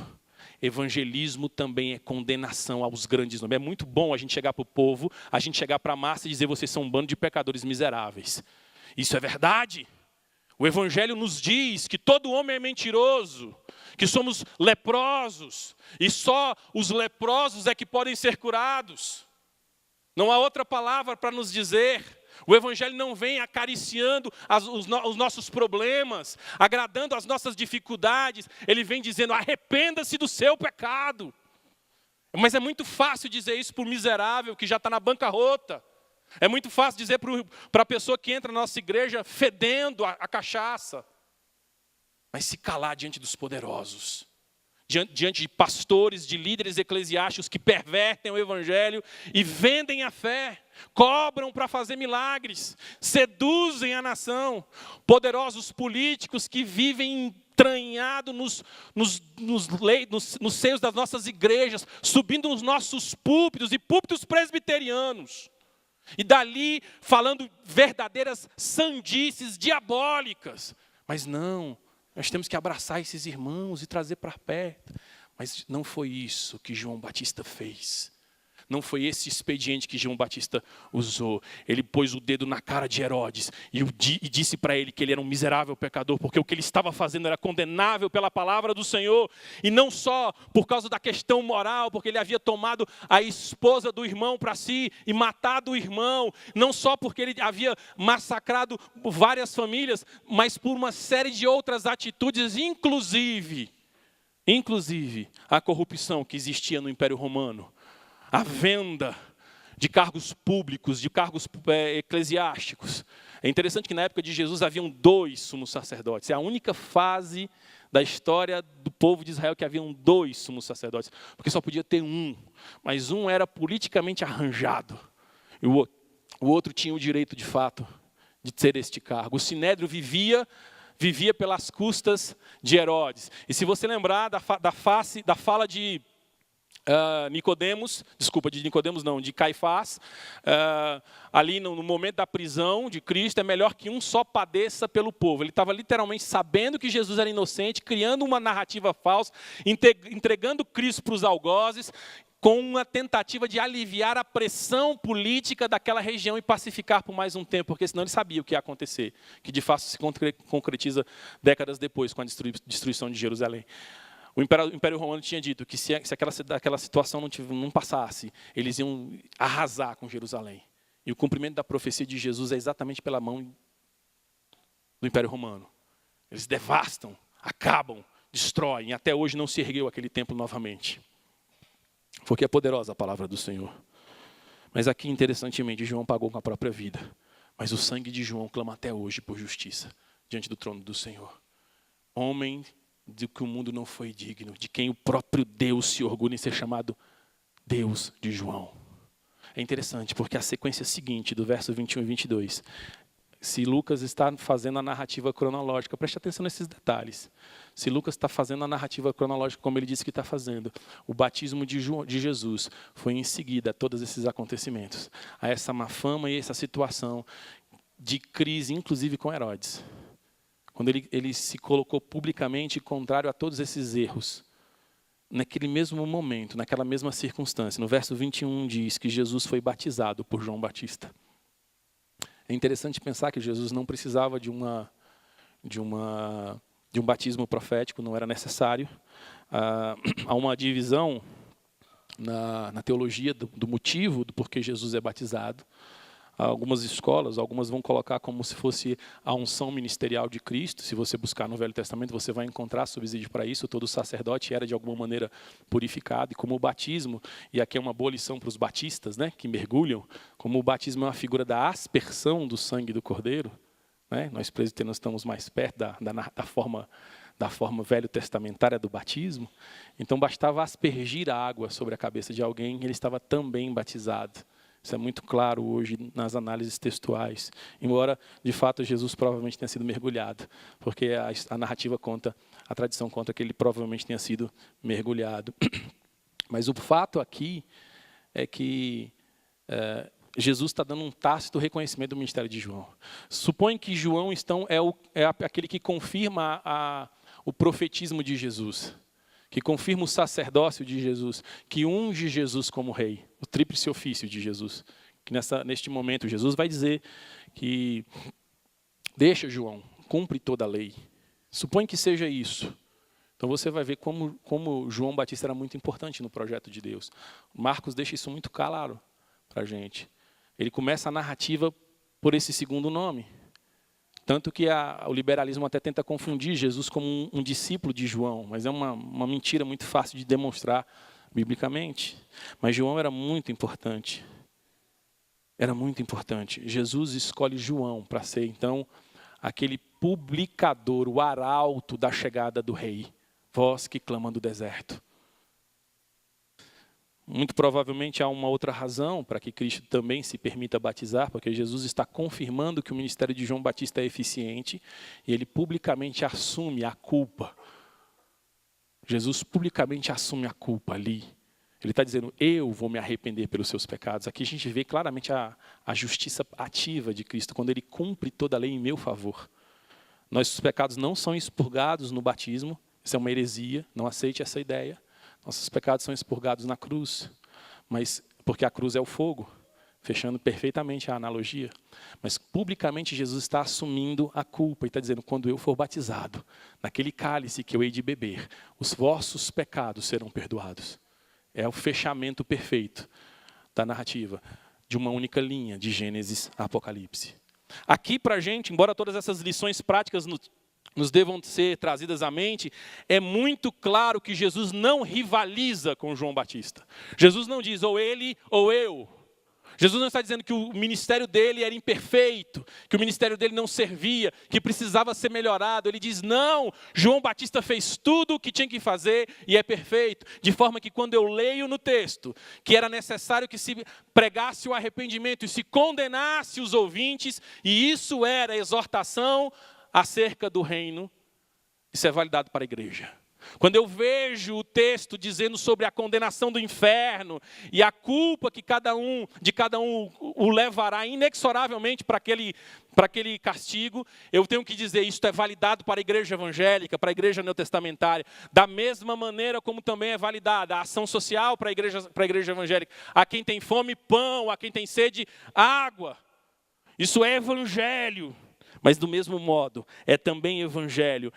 Evangelismo também é condenação aos grandes nomes. É muito bom a gente chegar para o povo, a gente chegar para a massa e dizer: vocês são um bando de pecadores miseráveis. Isso é verdade. O evangelho nos diz que todo homem é mentiroso, que somos leprosos e só os leprosos é que podem ser curados. Não há outra palavra para nos dizer. O evangelho não vem acariciando os nossos problemas, agradando as nossas dificuldades. Ele vem dizendo, arrependa-se do seu pecado. Mas é muito fácil dizer isso para o miserável que já está na bancarrota. É muito fácil dizer para a pessoa que entra na nossa igreja fedendo a cachaça. Mas se calar diante dos poderosos, diante de pastores, de líderes eclesiásticos que pervertem o evangelho e vendem a fé, cobram para fazer milagres, seduzem a nação, poderosos políticos que vivem entranhados nos seios das nossas igrejas, subindo nos nossos púlpitos e púlpitos presbiterianos, e dali falando verdadeiras sandices diabólicas. Mas não, nós temos que abraçar esses irmãos e trazer para perto. Mas não foi isso que João Batista fez. Não foi esse expediente que João Batista usou. Ele pôs o dedo na cara de Herodes e disse para ele que ele era um miserável pecador, porque o que ele estava fazendo era condenável pela palavra do Senhor. E não só por causa da questão moral, porque ele havia tomado a esposa do irmão para si e matado o irmão. Não só porque ele havia massacrado várias famílias, mas por uma série de outras atitudes, inclusive a corrupção que existia no Império Romano. A venda de cargos públicos, de cargos eclesiásticos. É interessante que na época de Jesus haviam 2 sumos sacerdotes. É a única fase da história do povo de Israel que haviam 2 sumos sacerdotes. Porque só podia ter um. Mas um era politicamente arranjado. E o outro tinha o direito, de fato, de ter este cargo. O Sinédrio vivia pelas custas de Herodes. E se você lembrar da fala de de Caifás, ali no momento da prisão de Cristo, é melhor que um só padeça pelo povo. Ele estava literalmente sabendo que Jesus era inocente, criando uma narrativa falsa, entregando Cristo para os algozes, com uma tentativa de aliviar a pressão política daquela região e pacificar por mais um tempo, porque senão ele sabia o que ia acontecer, que de fato se concretiza décadas depois, com a destruição de Jerusalém. O Império Romano tinha dito que se aquela situação não passasse, eles iam arrasar com Jerusalém. E o cumprimento da profecia de Jesus é exatamente pela mão do Império Romano. Eles devastam, acabam, destroem. Até hoje não se ergueu aquele templo novamente. Porque é poderosa a palavra do Senhor. Mas aqui, interessantemente, João pagou com a própria vida. Mas o sangue de João clama até hoje por justiça, diante do trono do Senhor. Homem de que o mundo não foi digno, de quem o próprio Deus se orgulha em ser chamado Deus de João. É interessante, porque a sequência seguinte, do verso 21 e 22, se Lucas está fazendo a narrativa cronológica, preste atenção nesses detalhes. Se Lucas está fazendo a narrativa cronológica como ele disse que está fazendo, o batismo de Jesus foi em seguida a todos esses acontecimentos, a essa má fama e essa situação de crise, inclusive com Herodes. Quando ele se colocou publicamente contrário a todos esses erros. Naquele mesmo momento, naquela mesma circunstância, no verso 21 diz que Jesus foi batizado por João Batista. É interessante pensar que Jesus não precisava de um batismo profético, não era necessário. Há uma divisão na teologia do motivo do porquê Jesus é batizado. Algumas escolas, algumas vão colocar como se fosse a unção ministerial de Cristo. Se você buscar no Velho Testamento, você vai encontrar subsídio para isso. Todo sacerdote era de alguma maneira purificado. E como o batismo, e aqui é uma boa lição para os batistas, né, que mergulham, como o batismo é uma figura da aspersão do sangue do Cordeiro, né, nós presbiterianos estamos mais perto da forma velho-testamentária do batismo. Então bastava aspergir a água sobre a cabeça de alguém e ele estava também batizado. Isso é muito claro hoje nas análises textuais. Embora, de fato, Jesus provavelmente tenha sido mergulhado. Porque a narrativa conta, a tradição conta que ele provavelmente tenha sido mergulhado. Mas o fato aqui é que Jesus está dando um tácito reconhecimento do ministério de João. Supõe que João é aquele que confirma o profetismo de Jesus, que confirma o sacerdócio de Jesus, que unge Jesus como rei, o tríplice ofício de Jesus. Que neste momento Jesus vai dizer que deixa João, cumpre toda a lei. Supõe que seja isso. Então você vai ver como João Batista era muito importante no projeto de Deus. Marcos deixa isso muito claro para a gente. Ele começa a narrativa por esse segundo nome. Tanto que o liberalismo até tenta confundir Jesus como um discípulo de João, mas é uma mentira muito fácil de demonstrar biblicamente. Mas João era muito importante. Era muito importante. Jesus escolhe João para ser, então, aquele publicador, o arauto da chegada do rei. Voz que clama do deserto. Muito provavelmente há uma outra razão para que Cristo também se permita batizar, porque Jesus está confirmando que o ministério de João Batista é eficiente e ele publicamente assume a culpa. Jesus publicamente assume a culpa ali. Ele está dizendo, eu vou me arrepender pelos seus pecados. Aqui a gente vê claramente a justiça ativa de Cristo, quando ele cumpre toda a lei em meu favor. Nossos pecados não são expurgados no batismo, isso é uma heresia, não aceite essa ideia. Nossos pecados são expurgados na cruz, mas porque a cruz é o fogo, fechando perfeitamente a analogia. Mas publicamente Jesus está assumindo a culpa e está dizendo, quando eu for batizado, naquele cálice que eu hei de beber, os vossos pecados serão perdoados. É o fechamento perfeito da narrativa, de uma única linha, de Gênesis a Apocalipse. Aqui para a gente, embora todas essas lições práticas nos devam ser trazidas à mente, é muito claro que Jesus não rivaliza com João Batista. Jesus não diz ou ele ou eu. Jesus não está dizendo que o ministério dele era imperfeito, que o ministério dele não servia, que precisava ser melhorado. Ele diz, não, João Batista fez tudo o que tinha que fazer e é perfeito. De forma que quando eu leio no texto que era necessário que se pregasse o arrependimento e se condenasse os ouvintes, e isso era exortação acerca do reino, isso é validado para a igreja. Quando eu vejo o texto dizendo sobre a condenação do inferno e a culpa que de cada um o levará inexoravelmente para aquele castigo, eu tenho que dizer, isto é validado para a igreja evangélica, para a igreja neotestamentária, da mesma maneira como também é validada a ação social para a igreja evangélica. A quem tem fome, pão, a quem tem sede, água. Isso é evangelho. Mas do mesmo modo, é também evangelho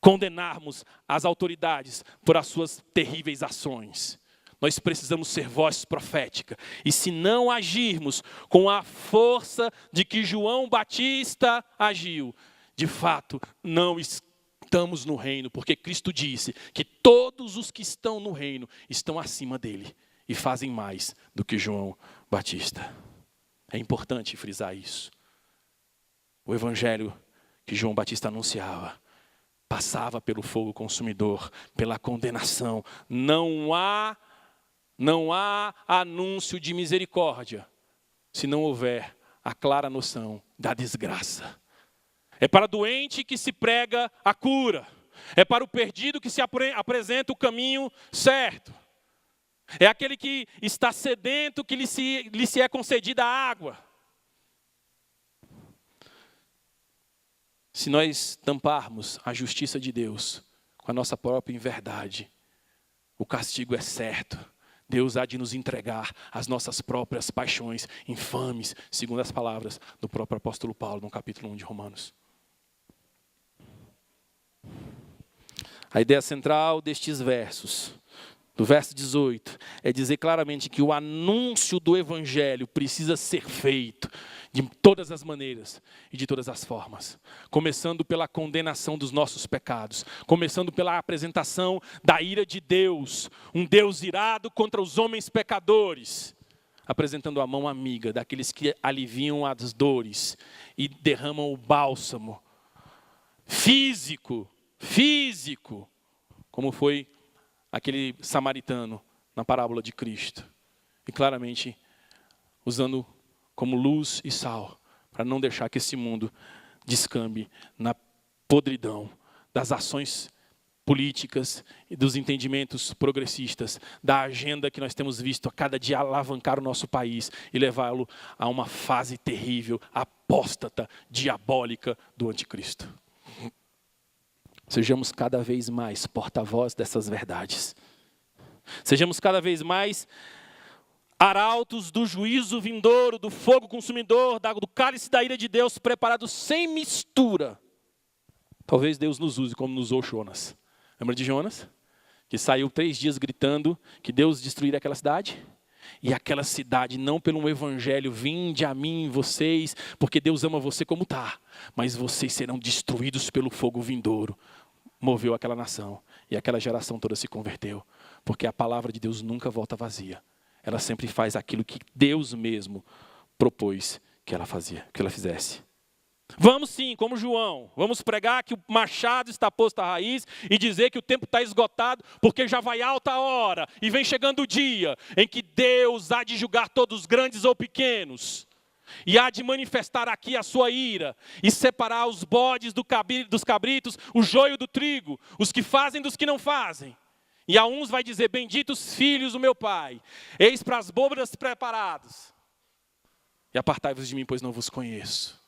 condenarmos as autoridades por as suas terríveis ações. Nós precisamos ser voz profética. E se não agirmos com a força de que João Batista agiu, de fato, não estamos no reino, porque Cristo disse que todos os que estão no reino estão acima dele e fazem mais do que João Batista. É importante frisar isso. O evangelho que João Batista anunciava passava pelo fogo consumidor, pela condenação. Não há anúncio de misericórdia se não houver a clara noção da desgraça. É para o doente que se prega a cura. É para o perdido que se apresenta o caminho certo. É aquele que está sedento que lhe se é concedida a água. Se nós tamparmos a justiça de Deus com a nossa própria inverdade, o castigo é certo. Deus há de nos entregar as nossas próprias paixões infames, segundo as palavras do próprio apóstolo Paulo, no capítulo 1 de Romanos. A ideia central destes versos, do verso 18, é dizer claramente que o anúncio do evangelho precisa ser feito de todas as maneiras e de todas as formas. Começando pela condenação dos nossos pecados. Começando pela apresentação da ira de Deus. Um Deus irado contra os homens pecadores. Apresentando a mão amiga daqueles que aliviam as dores e derramam o bálsamo físico, como foi aquele samaritano na parábola de Cristo. E claramente usando como luz e sal, para não deixar que esse mundo descambe na podridão das ações políticas e dos entendimentos progressistas, da agenda que nós temos visto a cada dia alavancar o nosso país e levá-lo a uma fase terrível, apóstata, diabólica do anticristo. Sejamos cada vez mais porta-voz dessas verdades. Sejamos cada vez mais arautos do juízo vindouro, do fogo consumidor, do cálice da ira de Deus, preparados sem mistura. Talvez Deus nos use como nos usou Jonas. Lembra de Jonas? Que saiu 3 dias gritando que Deus destruiria aquela cidade? E aquela cidade, não pelo evangelho, vinde a mim, vocês, porque Deus ama você como está, mas vocês serão destruídos pelo fogo vindouro. Moveu aquela nação e aquela geração toda se converteu, porque a palavra de Deus nunca volta vazia. Ela sempre faz aquilo que Deus mesmo propôs que ela fizesse. Vamos sim, como João, vamos pregar que o machado está posto à raiz e dizer que o tempo está esgotado, porque já vai alta hora e vem chegando o dia em que Deus há de julgar todos, grandes ou pequenos, e há de manifestar aqui a sua ira e separar os bodes dos cabritos, o joio do trigo, os que fazem dos que não fazem. E a uns vai dizer, benditos filhos do meu Pai, eis para as bôbadas preparados. E apartai-vos de mim, pois não vos conheço.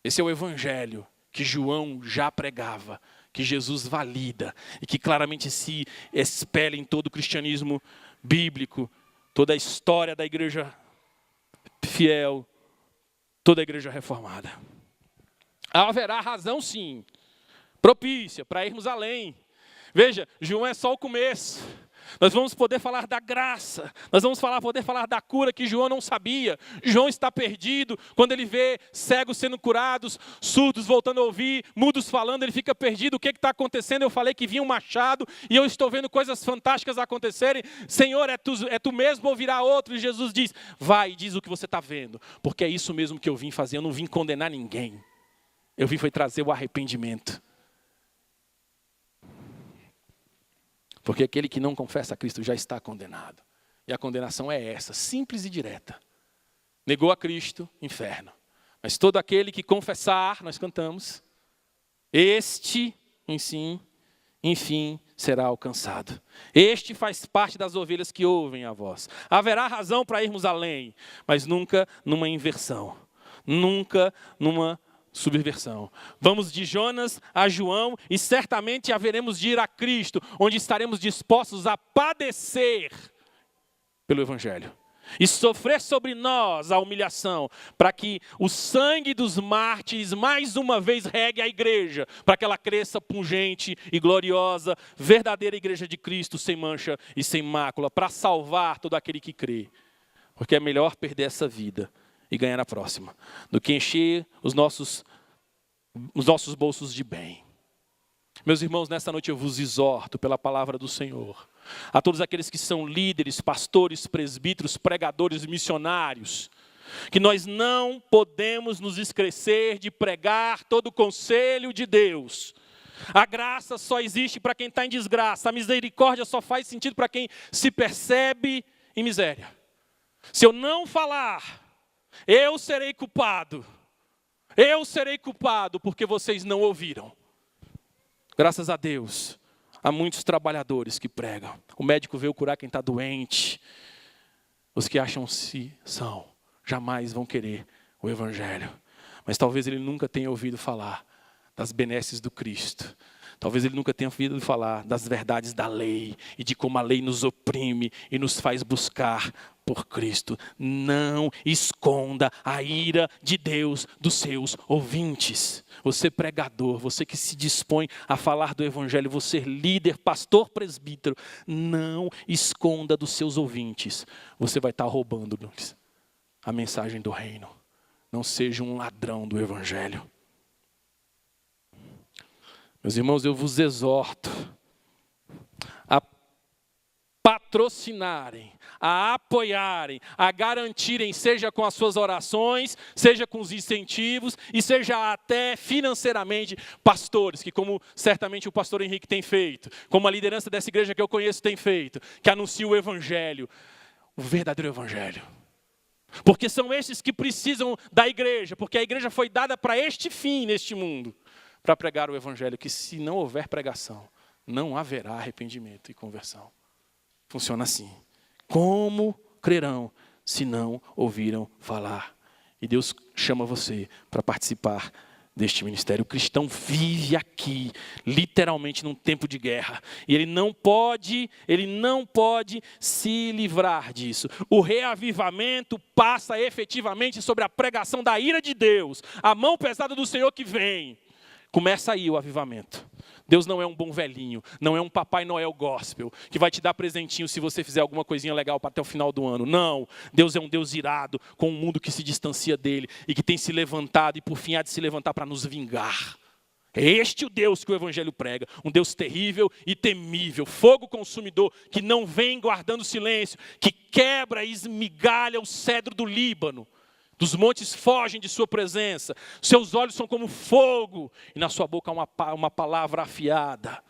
Esse é o evangelho que João já pregava, que Jesus valida e que claramente se espelha em todo o cristianismo bíblico, toda a história da igreja fiel, toda a igreja reformada. Haverá razão sim, propícia para irmos além. Veja, João é só o começo. Nós vamos poder falar da graça, nós vamos poder falar da cura que João não sabia. João está perdido, quando ele vê cegos sendo curados, surdos voltando a ouvir, mudos falando, ele fica perdido. O que está acontecendo? Eu falei que vinha um machado e eu estou vendo coisas fantásticas acontecerem. Senhor, é tu mesmo ou virá outro? E Jesus diz, vai e diz o que você está vendo, porque é isso mesmo que eu vim fazer, eu não vim condenar ninguém. Eu vim foi trazer o arrependimento. Porque aquele que não confessa a Cristo já está condenado. E a condenação é essa, simples e direta. Negou a Cristo, inferno. Mas todo aquele que confessar, nós cantamos, este, enfim, será alcançado. Este faz parte das ovelhas que ouvem a voz. Haverá razão para irmos além, mas nunca numa inversão. Nunca numa subversão. Vamos de Jonas a João e certamente haveremos de ir a Cristo, onde estaremos dispostos a padecer pelo evangelho e sofrer sobre nós a humilhação, para que o sangue dos mártires mais uma vez regue a igreja, para que ela cresça pungente e gloriosa, verdadeira igreja de Cristo, sem mancha e sem mácula, para salvar todo aquele que crê. Porque é melhor perder essa vida e ganhar a próxima, do que encher os nossos bolsos de bem. Meus irmãos, nesta noite eu vos exorto pela palavra do Senhor, a todos aqueles que são líderes, pastores, presbíteros, pregadores, missionários, que nós não podemos nos esquecer de pregar todo o conselho de Deus. A graça só existe para quem está em desgraça, a misericórdia só faz sentido para quem se percebe em miséria. Se eu não falar, eu serei culpado porque vocês não ouviram. Graças a Deus, há muitos trabalhadores que pregam. O médico veio curar quem está doente. Os que acham-se são, jamais vão querer o evangelho. Mas talvez ele nunca tenha ouvido falar das benesses do Cristo. Talvez ele nunca tenha ouvido falar das verdades da lei e de como a lei nos oprime e nos faz buscar por Cristo. Não esconda a ira de Deus dos seus ouvintes. Você pregador, você que se dispõe a falar do evangelho, você líder, pastor, presbítero, não esconda dos seus ouvintes. Você vai estar roubando-lhes a mensagem do reino. Não seja um ladrão do evangelho. Meus irmãos, eu vos exorto a patrocinarem, a apoiarem, a garantirem, seja com as suas orações, seja com os incentivos e seja até financeiramente, pastores, que como certamente o pastor Henrique tem feito, como a liderança dessa igreja que eu conheço tem feito, que anuncia o evangelho, o verdadeiro evangelho. Porque são esses que precisam da igreja, porque a igreja foi dada para este fim neste mundo, para pregar o evangelho, que se não houver pregação, não haverá arrependimento e conversão. Funciona assim. Como crerão se não ouviram falar? E Deus chama você para participar deste ministério. O cristão vive aqui, literalmente num tempo de guerra. E ele não pode se livrar disso. O reavivamento passa efetivamente sobre a pregação da ira de Deus, a mão pesada do Senhor que vem. Começa aí o avivamento. Deus não é um bom velhinho, não é um Papai Noel gospel, que vai te dar presentinho se você fizer alguma coisinha legal até o final do ano. Não, Deus é um Deus irado, com um mundo que se distancia dele e que tem se levantado e por fim há de se levantar para nos vingar. É este o Deus que o Evangelho prega, um Deus terrível e temível, fogo consumidor, que não vem guardando silêncio, que quebra e esmigalha o cedro do Líbano. Dos montes fogem de sua presença, seus olhos são como fogo, e na sua boca há uma palavra afiada,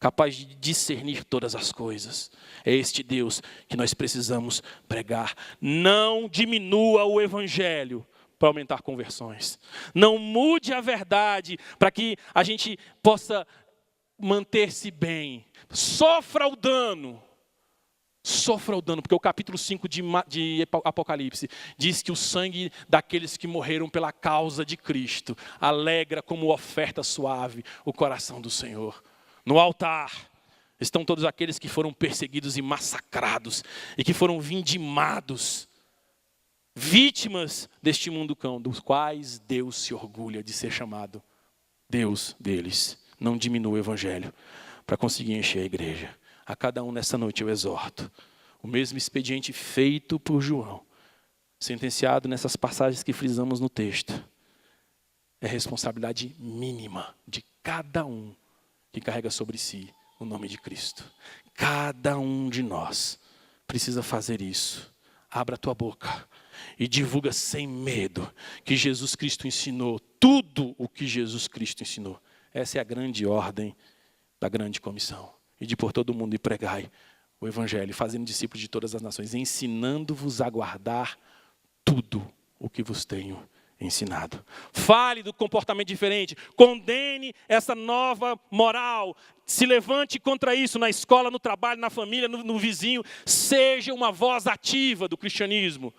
capaz de discernir todas as coisas. É este Deus que nós precisamos pregar. Não diminua o Evangelho para aumentar conversões. Não mude a verdade para que a gente possa manter-se bem. Sofra o dano. Sofra o dano, porque o capítulo 5 de Apocalipse diz que o sangue daqueles que morreram pela causa de Cristo alegra como oferta suave o coração do Senhor. No altar estão todos aqueles que foram perseguidos e massacrados e que foram vindimados, vítimas deste mundo cão, dos quais Deus se orgulha de ser chamado Deus deles. Não diminua o Evangelho para conseguir encher a igreja. A cada um nessa noite eu exorto. O mesmo expediente feito por João, sentenciado nessas passagens que frisamos no texto, é responsabilidade mínima de cada um que carrega sobre si o nome de Cristo. Cada um de nós precisa fazer isso. Abra a tua boca e divulga sem medo que Jesus Cristo ensinou tudo o que Jesus Cristo ensinou. Essa é a grande ordem da grande comissão. E de por todo o mundo e pregai o Evangelho, fazendo discípulos de todas as nações, ensinando-vos a guardar tudo o que vos tenho ensinado. Fale do comportamento diferente, condene essa nova moral, se levante contra isso na escola, no trabalho, na família, no vizinho, seja uma voz ativa do cristianismo.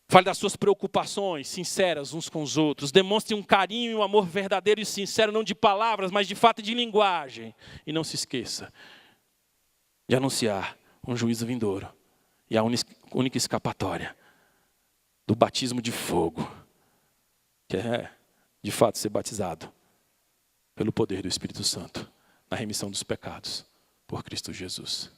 Fale das suas preocupações sinceras uns com os outros. Demonstre um carinho e um amor verdadeiro e sincero, não de palavras, mas de fato de linguagem. E não se esqueça de anunciar um juízo vindouro e a única escapatória do batismo de fogo, que é, de fato, ser batizado pelo poder do Espírito Santo na remissão dos pecados por Cristo Jesus.